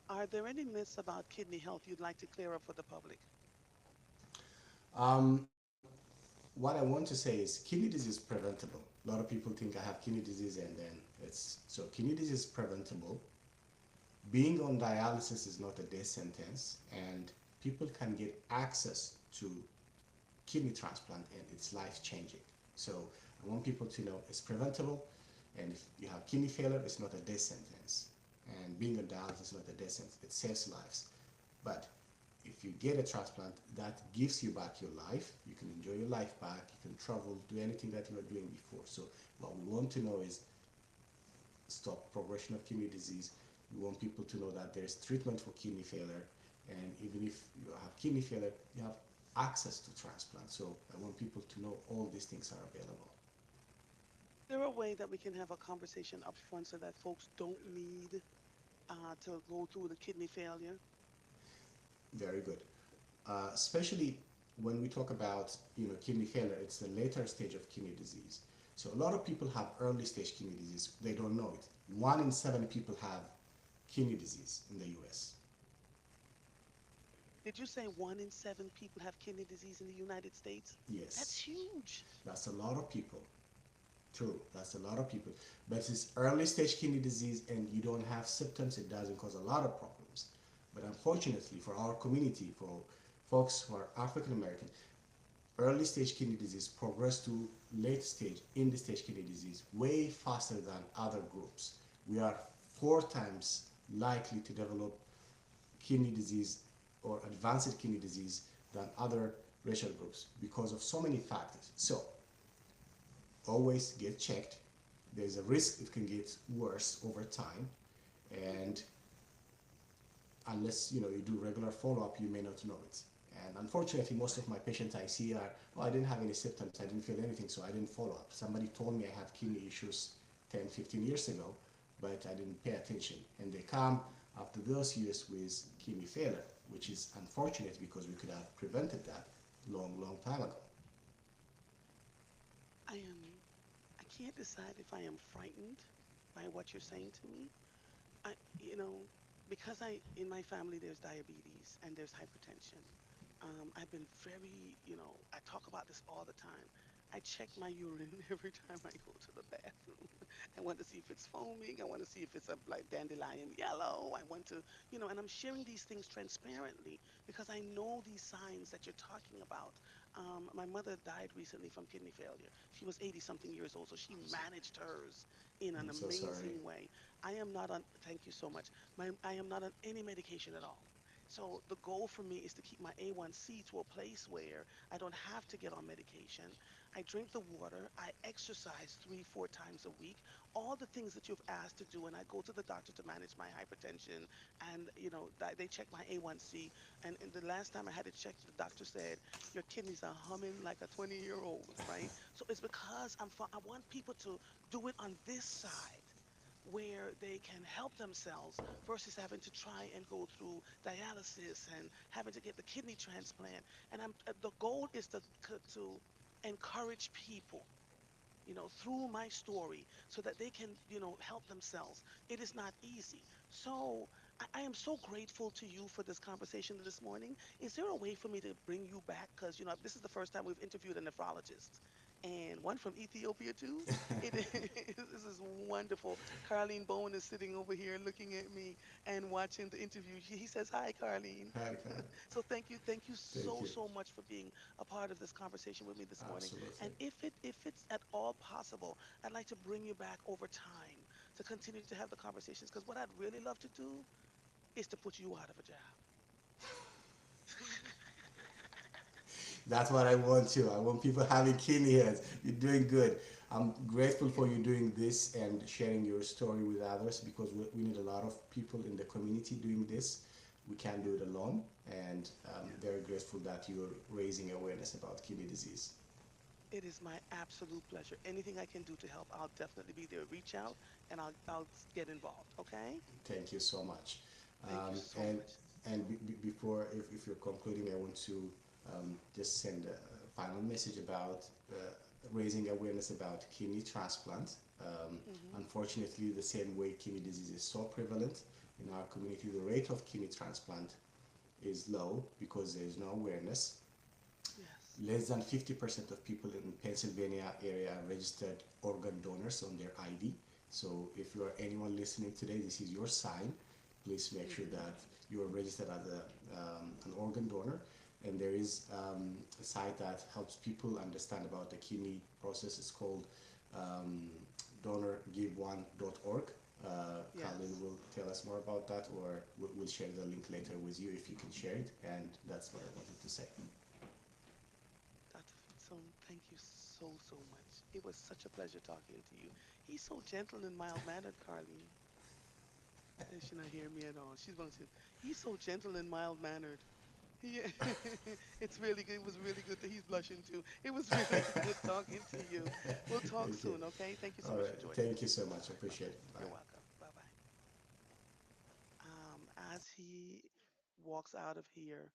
Are there any myths about kidney health you'd like to clear up for the public? Um, what I want to say is kidney disease is preventable. A lot of people think I have kidney disease and then it's so kidney disease is preventable. Being on dialysis is not a death sentence, and people can get access to kidney transplant and it's life changing. So I want people to know it's preventable, and if you have kidney failure, it's not a death sentence. And being on dialysis is not a death sentence, it saves lives. But if you get a transplant, that gives you back your life. You can enjoy your life back, you can travel, do anything that you were doing before. So what we want to know is stop progression of kidney disease. We want people to know that there's treatment for kidney failure, and even if you have kidney failure, you have access to transplant. So I want people to know all these things are available. Is there a way that we can have a conversation up front so that folks don't need to go through the kidney failure? Very good. Especially when we talk about kidney failure, it's the later stage of kidney disease. So a lot of people have early stage kidney disease. They don't know it. 1 in 7 people have kidney disease in the U.S. Did you say 1 in 7 people have kidney disease in the United States? That's Yes, huge. that's a lot of people. True, that's a lot of people. But it's early stage kidney disease and you don't have symptoms, it doesn't cause a lot of problems. But unfortunately, for our community, for folks who are African American, early stage kidney disease progress to late stage, end stage kidney disease way faster than other groups. We are 4 times likely to develop kidney disease or advanced kidney disease than other racial groups because of so many factors. So always get checked. There's a risk it can get worse over time, and unless you do regular follow-up, you may not know it. And unfortunately, most of Right. my patients I see are, oh, I didn't have any symptoms, I didn't feel anything, so I didn't follow up. Somebody told me I had kidney issues 10, 15 years ago, but I didn't pay attention. And they come after those years with kidney failure, which is unfortunate because we could have prevented that long, long time ago. I am, I can't decide if I am frightened by what you're saying to me. I, you know, because in my family, there's diabetes and there's hypertension. I've been very, I talk about this all the time. I check my urine every time I go to the bathroom. I want to see if it's foaming. I want to see if it's a like dandelion yellow. I want to, and I'm sharing these things transparently because I know these signs that you're talking about. My mother died recently from kidney failure. She was 80 something years old, so she managed hers in an I'm so sorry. amazing way. I am not on, thank you so much. I am not on any medication at all. So the goal for me is to keep my A1C to a place where I don't have to get on medication. I drink the water. I exercise 3, 4 times a week. All the things that you've asked to do, and I go to the doctor to manage my hypertension, and they check my A1C. And the last time I had it checked, the doctor said your kidneys are humming like a 20-year-old, right? So it's because I want people to do it on this side where they can help themselves versus having to try and go through dialysis and having to get the kidney transplant. And the goal is to encourage people. through my story so that they can, help themselves. It is not easy. So I am so grateful to you for this conversation this morning. Is there a way for me to bring you back? Because, this is the first time we've interviewed a nephrologist and one from Ethiopia too. It is, this is wonderful. Carlene Bowen is sitting over here looking at me and watching the interview. He says, "Hi, Carlene." Hi, Kyle. So thank you Thank so you. so much for being a part of this conversation with me this morning. Absolutely. And if it's at all possible, I'd like to bring you back over time to continue to have the conversations. Because what I'd really love to do is to put you out of a job. That's what I want to. I want people having kidney heads. You're doing good. I'm grateful for you doing this and sharing your story with others because we need a lot of people in the community doing this. We can't do it alone, and I'm Yes. very grateful that you're raising awareness about kidney disease. It is my absolute pleasure. Anything I can do to help, I'll definitely be there. Reach out and I'll get involved. Okay? Thank you so much. Thank you Um, so and much. and before, if you're concluding, I want to just send a final message about raising awareness about kidney transplant. Hmm. Unfortunately, the same way kidney disease is so prevalent in our community, the rate of kidney transplant is low because there is no awareness. Yes. Less than 50% of people in Pennsylvania area are registered organ donors on their ID. So if you are anyone listening today, this is your sign. Please make sure Hmm. that you are registered as an organ donor. And there is a site that helps people understand about the kidney process. It's called um, donorgiveone.org. Colin Yes. will tell us more about that, or we'll share the link later with you if you can share it. And that's what I wanted to say. Dr. Fitsum, thank you so, so much. It was such a pleasure talking to you. He's so gentle and mild mannered, Carlene. She's not hearing me at all. She's going to. He's so gentle and mild mannered. Yeah, it's really good. It was really good that he's blushing too. It was really good talking to you. We'll talk Okay. soon, okay? Thank you so All much right. for joining Thank you us. so much. I Bye appreciate bye. it. Bye. You're welcome. Bye bye. As he walks out of here,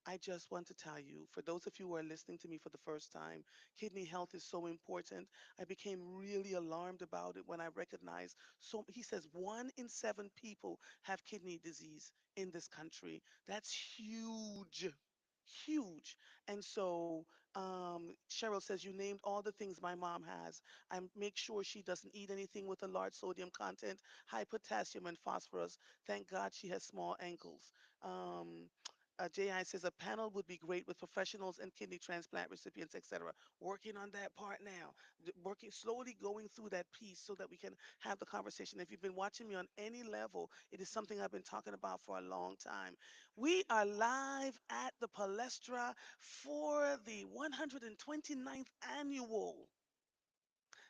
I just want to tell you, for those of you who are listening to me for the first time, kidney health is so important. I became really alarmed about it when I recognized, so he says 1 in 7 people have kidney disease in this country. That's huge. Huge. And so Cheryl says, "You named all the things my mom has. I make sure she doesn't eat anything with a large sodium content, high potassium, and phosphorus. Thank God she has small ankles." Um, JI says, "A panel would be great with professionals and kidney transplant recipients, etc." Working on that part now, working slowly going through that piece so that we can have the conversation. If you've been watching me on any level, it is something I've been talking about for a long time. We are live at the Palestra for the 129th annual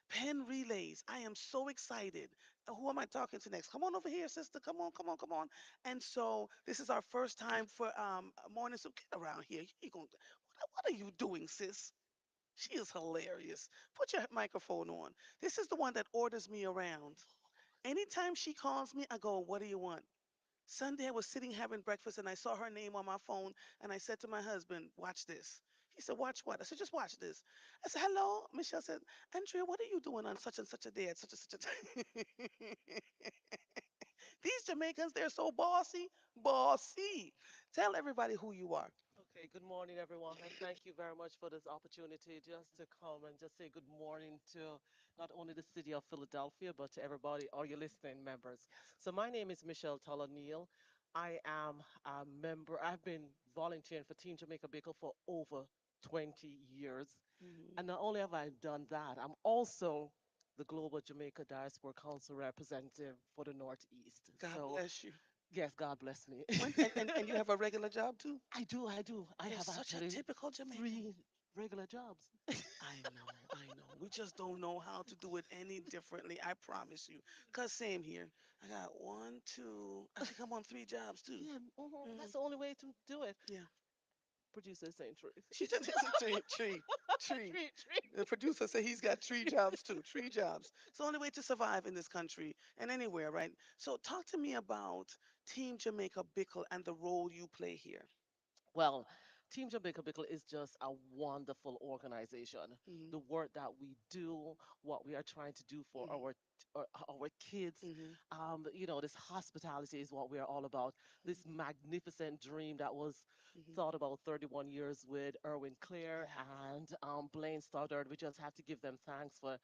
Pen Relays. I am so excited. Who am I talking to next? Come on over here, sister. Come on, come on, come on. And so this is our first time for morning. So get around here. You going what are you doing, sis? She is hilarious. Put your microphone on. This is the one that orders me around. Anytime she calls me, I go, "What do you want?" Sunday, I was sitting having breakfast and I saw her name on my phone and I said to my husband, "Watch this." He said, "Watch what?" I said, "Just watch this." I said, "Hello." Michelle said, "Andrea, what are you doing on such and such a day at such and such a time?" These Jamaicans, they're so bossy. Bossy. Tell everybody who you are. Okay, good morning, everyone, and thank you very much for this opportunity just to come and just say good morning to not only the city of Philadelphia, but to everybody, all your listening members. Yes. So my name is Michelle Neal. I am a member. I've been volunteering for Team Jamaica Bickle for over 20 years. Hmm. And not only have I done that, I'm also the Global Jamaica Diaspora Council representative for the Northeast. God So bless you. yes, God bless me. And you have a regular job too? I do, I do. I You're have such a actually typical Jamaican. 3 regular jobs. I know. We just don't know how to do it any differently. I promise you. Cause same here. I got one, two. I think I'm on 3 jobs too. Yeah, Hmm. that's the only way to do it. Yeah. Producer is saying truth. She just tree. Tree, tree. The producer said he's got 3 jobs too. 3 jobs. It's the only way to survive in this country and anywhere, right? So talk to me about Team Jamaica Bickle and the role you play here. Well, Team Jamaica Pickle is just a wonderful organization. Mhm. The work that we do, what we are trying to do for Mhm. our kids, Mhm. this hospitality is what we are all about. This magnificent dream that was Mhm. thought about 31 years with Erwin Clare Yeah. and Blaine Stoddard. We just have to give them thanks for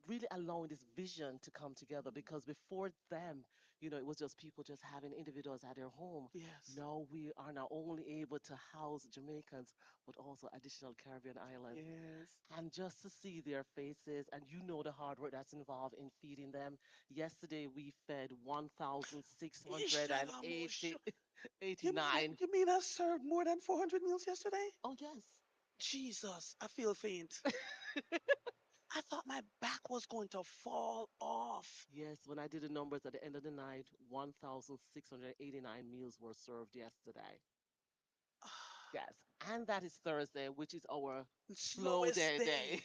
really allowing this vision to come together because before them, it was just people just having individuals at their home. Yes. Now we are not only able to house Jamaicans, but also additional Caribbean islands. Yes. And just to see their faces, and the hard work that's involved in feeding them. Yesterday, we fed Ish, that almost. 1,680 You mean 89. you mean I served more than 400 meals yesterday? Oh, yes. Jesus, I feel faint. I thought my back was going to fall off. Yes, when I did the numbers at the end of the night, 1,689 meals were served yesterday. Yes. And that is Thursday, which is our slow Slowest day. day.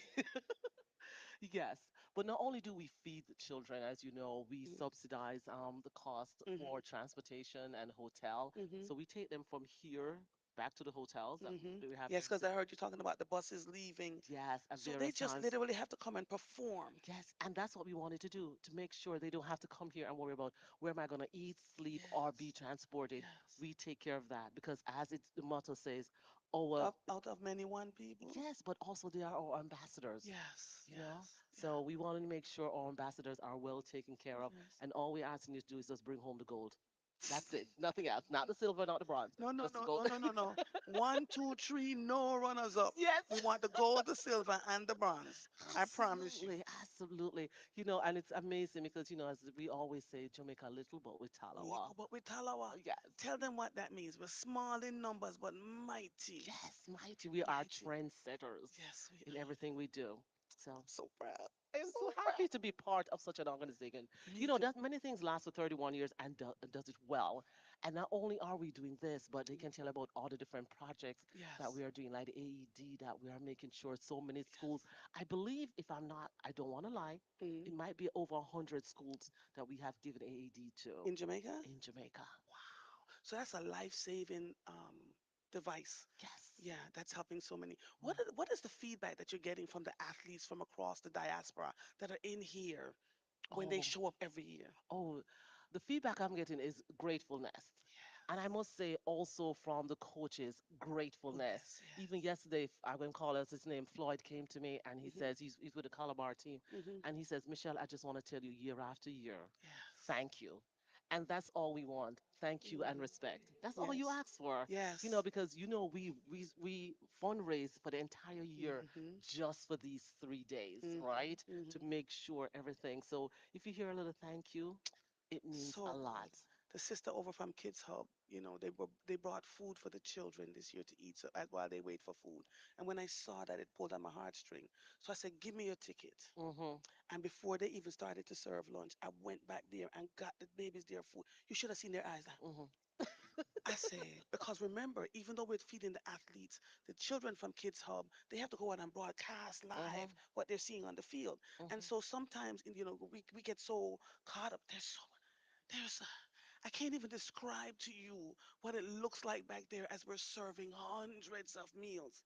Yes. But not only do we feed the children, as you know, we subsidize the cost Mm-hmm. for transportation and hotel. Mm-hmm. So we take them from here back to the hotels that Mm-hmm. we have Yes, because visited. I heard you talking about the buses leaving. Yes, at So they various just times. literally have to come and perform. Yes, and that's what we wanted to do to make sure they don't have to come here and worry about where am I going to eat, sleep, or be Yes. transported. Yes. We take care of that because, as the motto says, our Out of many one people. yes, but also they are our ambassadors, Yes. you know? Yes. So we wanted to make sure our ambassadors are well taken care of. Yes. And all we're asking you to do is just bring home the gold. That's it. Nothing else. Not the silver, not the bronze. No, no, Just the no, gold. no, no, no, no. One, two, three, no runners up. Yes. We want the gold, the silver, and the bronze. I promise you. Absolutely, absolutely. And it's amazing because, as we always say, Jamaica little but with Talawa. But with Talawa, Yes. tell them what that means. We're small in numbers, but mighty. Yes, mighty. We are Mighty. trendsetters Yes, we in are. everything we do. So I'm so proud. I'm So so happy proud. to be part of such an organization. Me too. That many things last for 31 years and does it well. And not only are we doing this, but they can tell about all the different projects that Yes. we are doing, like the AED, that we are making sure so many schools. I believe, if I'm not, I don't want to lie, Mhm. it might be over 100 schools that we have given AED to In Jamaica? in Jamaica. So that's a life-saving device. Yes. Yeah, that's helping so many. Yeah. What is the feedback that you're getting from the athletes from across the diaspora that are in here when they Oh, show up every year? Oh, the feedback I'm getting is gratefulness. And I must say also from the coaches, gratefulness. Yes, Even yes. yesterday, I'm going to call us his name, Floyd came to me and he Hmm. says he's with the Calabar team. Hmm. And he says, Michelle, I just want to tell you year after year, Yes. thank you. And that's all we want. Thank you and Hmm. respect. That's all you Yes. ask for. Yes. Because we fundraise for the entire year Hmm. just for these 3 days, Hmm. right? To Hmm. make sure everything. So if you hear a little thank you, it means a So lot. good. The sister over from Kids Hub, they brought food for the children this year to eat so while they wait for food. And when I saw that, it pulled on my heartstring. So I said, "Give me your ticket." Mhm. And before they even started to serve lunch, I went back there and got the babies their food. You should have seen their eyes. Like, Mhm. I said, because remember, even though we're feeding the athletes, the children from Kids Hub, they have to go out and broadcast live Mhm. what they're seeing on the field. And Mhm. so sometimes, we get so caught up. There's I can't even describe to you what it looks like back there as we're serving hundreds of meals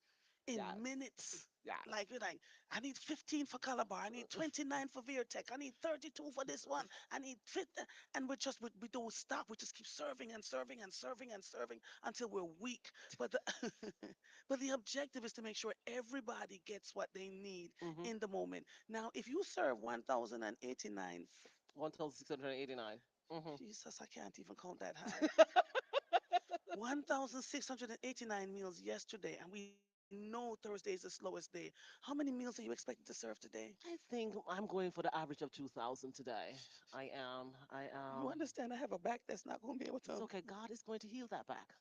in Yes. minutes. Yes. Like we're like, I need 15 for Calabar, I need 29 for Virtech, I need 32 for this one, I need 50, and we don't stop. We just keep serving and serving and serving and serving until we're weak. But the but the objective is to make sure everybody gets what they need Mhm. in the moment. Now, if you serve 1,089, 1,689. Mhm. Jesus, I can't even count that high. 1,689 meals yesterday, and we know Thursday is the slowest day. How many meals are you expected to serve today? I think I'm going for the average of 2,000 today. I am. I You am. understand I have a back that's not going to be able It's to. okay. God is going to heal that back.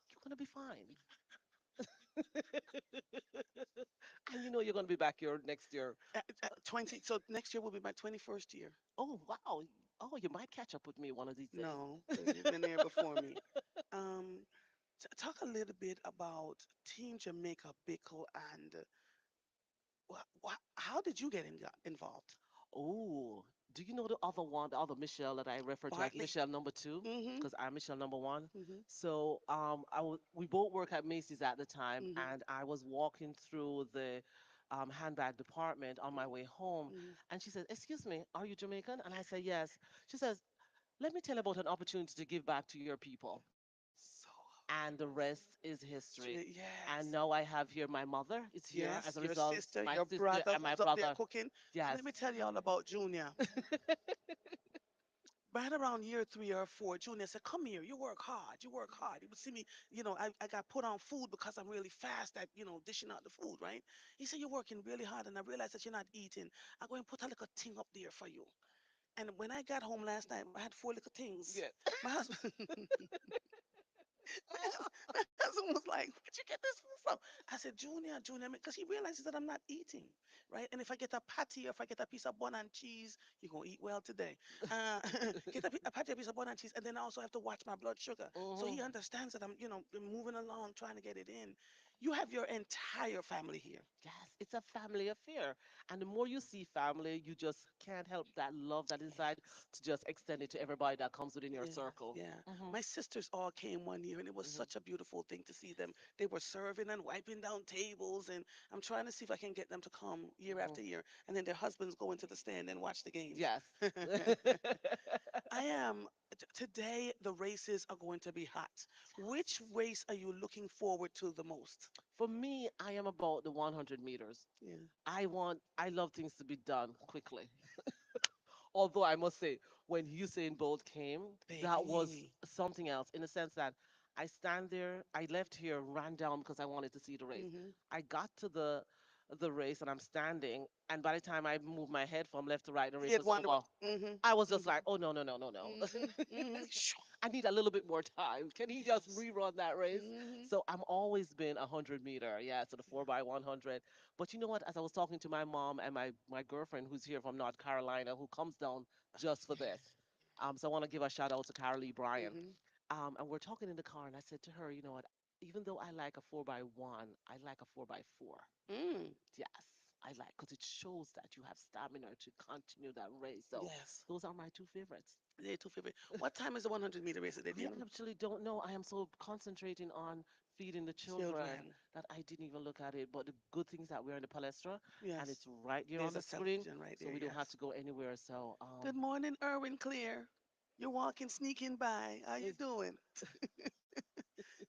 You're going to be fine. And you're going to be back here next year. At 20, so next year will be my 21st year. Oh, wow. Oh, you might catch up with me one of these days. No, because you've been there before me. Um, Talk a little bit about Team Jamaica Bickle and how did you get involved? Oh, Do you know the other one, the other Michelle that I refer to as Bartley. Michelle number two? Mm-hmm. Because I'm Michelle number one. Mm-hmm. So we both work at Macy's at the time, Mm-hmm. and I was walking through the handbag department on my way home, Mm-hmm. and she said, "Excuse me, are you Jamaican?" And I said, "Yes." She says, "Let me tell you about an opportunity to give back to your people." So And the rest is history. And yes. now I have here my mother is here as Yes, a your result, sister, my your sister brother and my who's up there brother. cooking. Yes. Let me tell you all about Junior. Right around year 3 or 4, Junior said, "Come here, you work hard, you work hard." He would see me, I got put on food because I'm really fast at, dishing out the food, right? He said, "You're working really hard, and I realized that you're not eating. I'm going to put a little thing up there for you." And when I got home last night, I had 4 little things. Yeah. My husband, my husband was like, "Where'd you get this food from?" I said, "Junior, Junior," because he realizes that I'm not eating, right? And if I get a patty or if I get a piece of bun and cheese, you're going to eat well today. Uh, get a patty, a piece of bun and cheese, and then I also have to watch my blood sugar. So Hmm. he understands that I'm, moving along, trying to get it in. You have your entire family here. Yes, it's a family affair. And the more you see family, you just can't help that love that inside Yes. to just extend it to everybody that comes within your Yeah, circle. yeah. Hmm. My sisters all came one year, and it was Hmm. such a beautiful thing to see them. They were serving and wiping down tables, and I'm trying to see if I can get them to come year Hmm. after year. And then their husbands go into the stand and watch the games. Yes. I am. Today, the races are going to be hot. Which race are you looking forward to the most? For me, I am about the 100 meters. Yeah, I love things to be done quickly. Although I must say, when Usain Bolt came, that was baby. something else in the sense that I stand there, I left here, ran down because I wanted to see the race. Hmm. I got to the race and I'm standing, and by the time I moved my head from left to right, the He race had was won. over. Hmm. I was just Hmm. like, oh no, no, no, no, no. Hmm. Hmm. I need a little bit more time. Can he just Yes. rerun that race? Hmm. So I'm always been 100 meter, yeah, so the Yeah. 4x100. But you know what? As I was talking to my mom and my girlfriend who's here from North Carolina, who comes down just for this. So I want to give a shout out to Carol Lee Bryan. Hmm. And we're talking in the car, and I said to her, you know what? Even though I like a 4x1, I like a 4x4. Mm. Yes, I like because it shows that you have stamina to continue that race. So Yes. those are my two favorites. They're two favorite. What time is the 100-meter race today? Do I you know? actually don't know. I am so concentrating on feeding the children Children. that I didn't even look at it. But the good things that we're in the palestra, and Yes. it's right there on There's the a screen, television right so there. we don't have Yes. to go anywhere. So Good morning, Irwin Clear. You're walking, sneaking by. How you it's doing?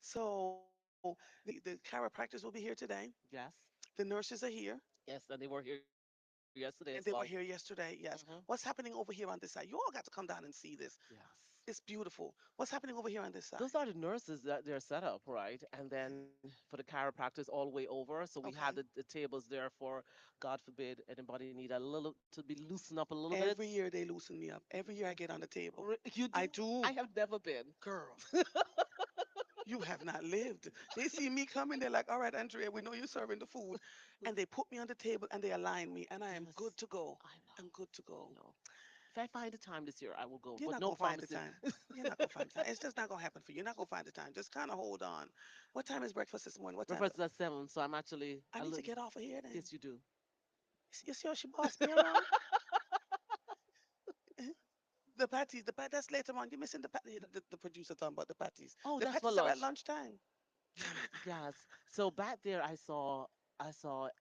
So the chiropractors will be here today. yes, The nurses are here. yes, and they were here yesterday as well. And they were here yesterday. Hmm. Yes. What's happening over here on this side? You all got to come down and see this. Yes. It's beautiful. What's happening over here on this side? Those are the nurses that they're set up, right? And then for the chiropractors all the way over. So we have Okay. the tables there for, God forbid, anybody need a little to be loosened up a little bit. Every year they loosen me up. Every year I get on the table. You do? I I do. have never been. Girl, you have not lived. They see me coming, they're like, "All right, Andrea, we know you're serving the food." And they put me on the table and they align me, and I am Yes, good to go. I know. I'm good to I go. know. If I find the time this year, I will go, You're but not no gonna find the promises. time. You're not gonna find the time. It's just not gonna happen for you. You're not gonna find the time. Just kind of hold on. What time is breakfast this morning? What time? Breakfast is at 7, so I'm actually I a need to little. get off of here then. Yes, you do. You see how she bossed me around? The patties, that's later on. You're missing the patties. The producer talking about the patties. Oh, The that's for patties are at lunch. lunchtime. Yes. So back there, I saw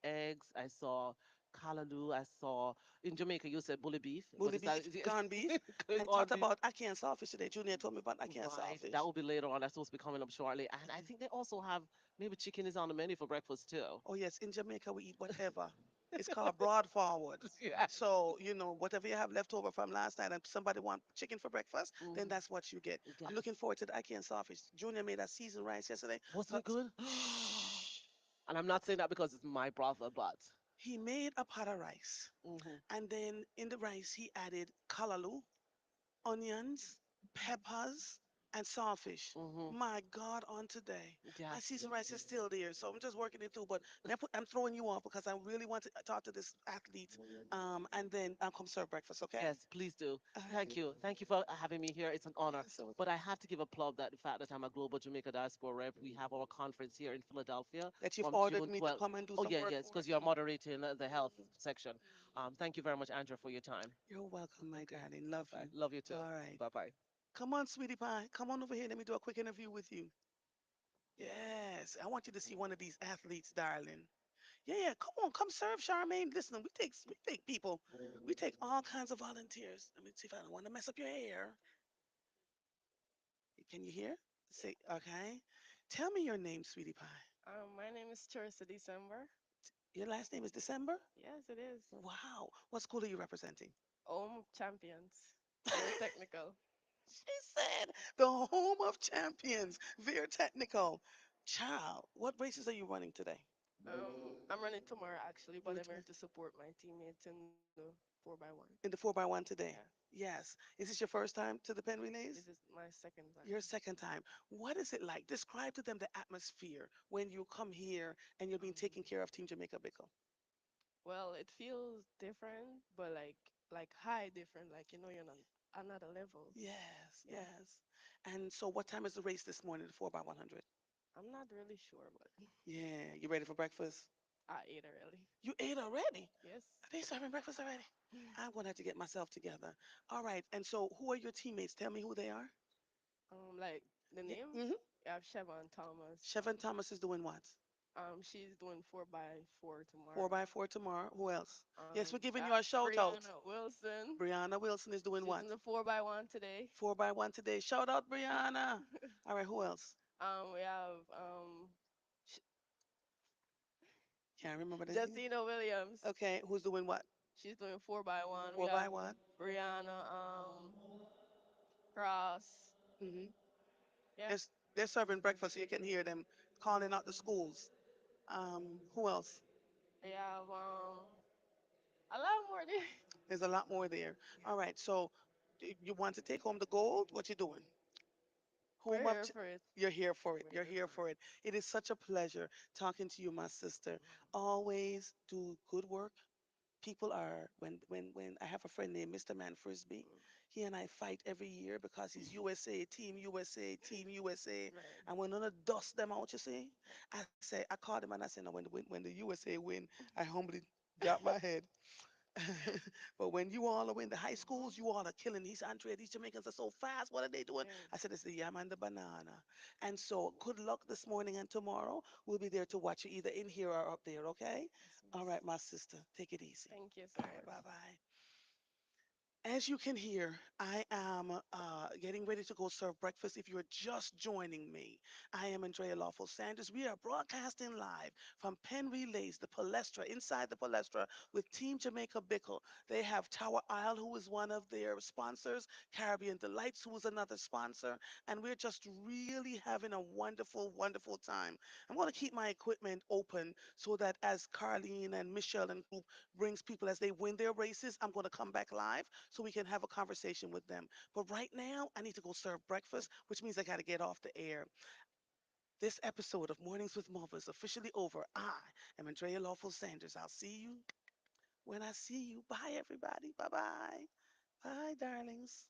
eggs. I saw callaloo. I saw in Jamaica you said bully beef, but Bully is that beef, corned beef, and corned talked beef? about I can't sawfish today. Junior told me about I can't Right. That sawfish. will be later on. That's supposed to be coming up shortly. And I think they also have maybe chicken is on the menu for breakfast too. Oh yes, in Jamaica we eat whatever. It's called broad forward. Yeah. So, whatever you have left over from last night and somebody want chicken for breakfast, then Hmm. that's what you get. I'm looking Yes. forward to the I can't sawfish. Junior made that seasoned rice yesterday. Wasn't So, it good? shh. And I'm not saying that because it's my brother, but He made a pot of rice. hmm And then in the rice he added callaloo, onions, peppers, and saltfish. Hmm. My God, on today. I Yes. see some rice is still there, so I'm just working it through. But I'm throwing you off because I really want to talk to this athlete, and then I'll come serve breakfast, okay? Yes, please do. All Thank right. you. Thank you for having me here. It's an honor. Yes. But I have to give a plug that the fact that I'm a global Jamaica diaspora rep. We have our conference here in Philadelphia That you've from ordered June me to 12th. come and do Oh, some yeah, work yes, for. because you're moderating the health section. Thank you very much, Andrea, for your time. You're welcome, my Okay. darling. Love Bye. you. Love you too. All right. Bye bye. Come on, sweetie pie. Come on over here. Let me do a quick interview with you. Yes. I want you to see one of these athletes, darling. Yeah, yeah. Come on. Come serve, Charmaine. Listen, we take people. We take all kinds of volunteers. Let me see if I don't want to mess up your hair. Can you hear? Say, okay. Tell me your name, sweetie pie. My name is Teresa December. Your last name is December? Yes, it is. Wow. What school are you representing? Home champions. Very technical. She said the home of champions. Very technical. Child, what races are you running today? I'm running tomorrow actually, You but run I'm here tomorrow? to support my teammates in the 4x1. In the 4x1 Yeah, today? Yes. Is this your first time to the Penn Relays? this is my second time. Your second time. What is it like? Describe to them the atmosphere when you come here and you're being taken care of Team Jamaica Bickle. Well, it feels different, but like high different. Like you're on another level. Yes, Yeah, yes. And so what time is the race this morning, the 4x100? I'm not really sure, but Yeah, you ready for breakfast? I ate early. You ate already? Yes. Are they serving breakfast already? I'm going to have to get myself together. All right. And so who are your teammates? Tell me who they are. Like the Yeah. names. Mm-hmm. I have Chevon Thomas. Chevin Thomas is doing what? She's doing 4x4 Four tomorrow. by four tomorrow. Who else? Yes, we're giving you Got a shout out. Brianna Wilson. Brianna Wilson is doing She's what? in the 4x1 today. 4x1 today. Shout out Brianna. All right, who else? We have Sh- Can't remember the name. Justina Williams. Okay, who's doing what? She's doing 4x1. We Four have by one. Brianna Cross. Mm-hmm. Yeah. They're serving breakfast so you can hear them calling out the schools. Who else? We have a lot more there. There's a lot more there. All right, so you want to take home the gold? What you doing? We're Home of here for it. you're here for it. We're You're here here for it. for it. It is such a pleasure talking to you, my sister. Always do good work. People are when I have a friend named Mr. Man Frisbee. He and I fight every year because he's USA, Team USA, Team USA. Right. And when none dust them out, you see, I called him and I said, no, when the USA win, I humbly drop my head. But when you all are in the high schools, you all are killing. These Andrea, these Jamaicans are so fast. What are they doing? Yes. I said, it's the yam and the banana. And so good luck this morning and tomorrow. We'll be there to watch you either in here or up there, okay? Yes, All miss. right, my sister. Take it easy. Thank you so All right, much. bye-bye. As you can hear, I am getting ready to go serve breakfast. If you're just joining me, I am Andrea Lawful Sanders. We are broadcasting live from Penn Relays, the Palestra, inside the Palestra with Team Jamaica Bickle. They have Tower Isle, who is one of their sponsors, Caribbean Delights, who is another sponsor, and we're just really having a wonderful, wonderful time. I'm going to keep my equipment open so that as Carlene and Michelle and group brings people as they win their races, I'm going to come back live so we can have a conversation with them. But right now, I need to go serve breakfast, which means I got to get off the air. This episode of Mornings with Mother is officially over. I am Andrea Lawful Sanders. I'll see you when I see you. Bye, everybody. Bye bye. Bye, darlings.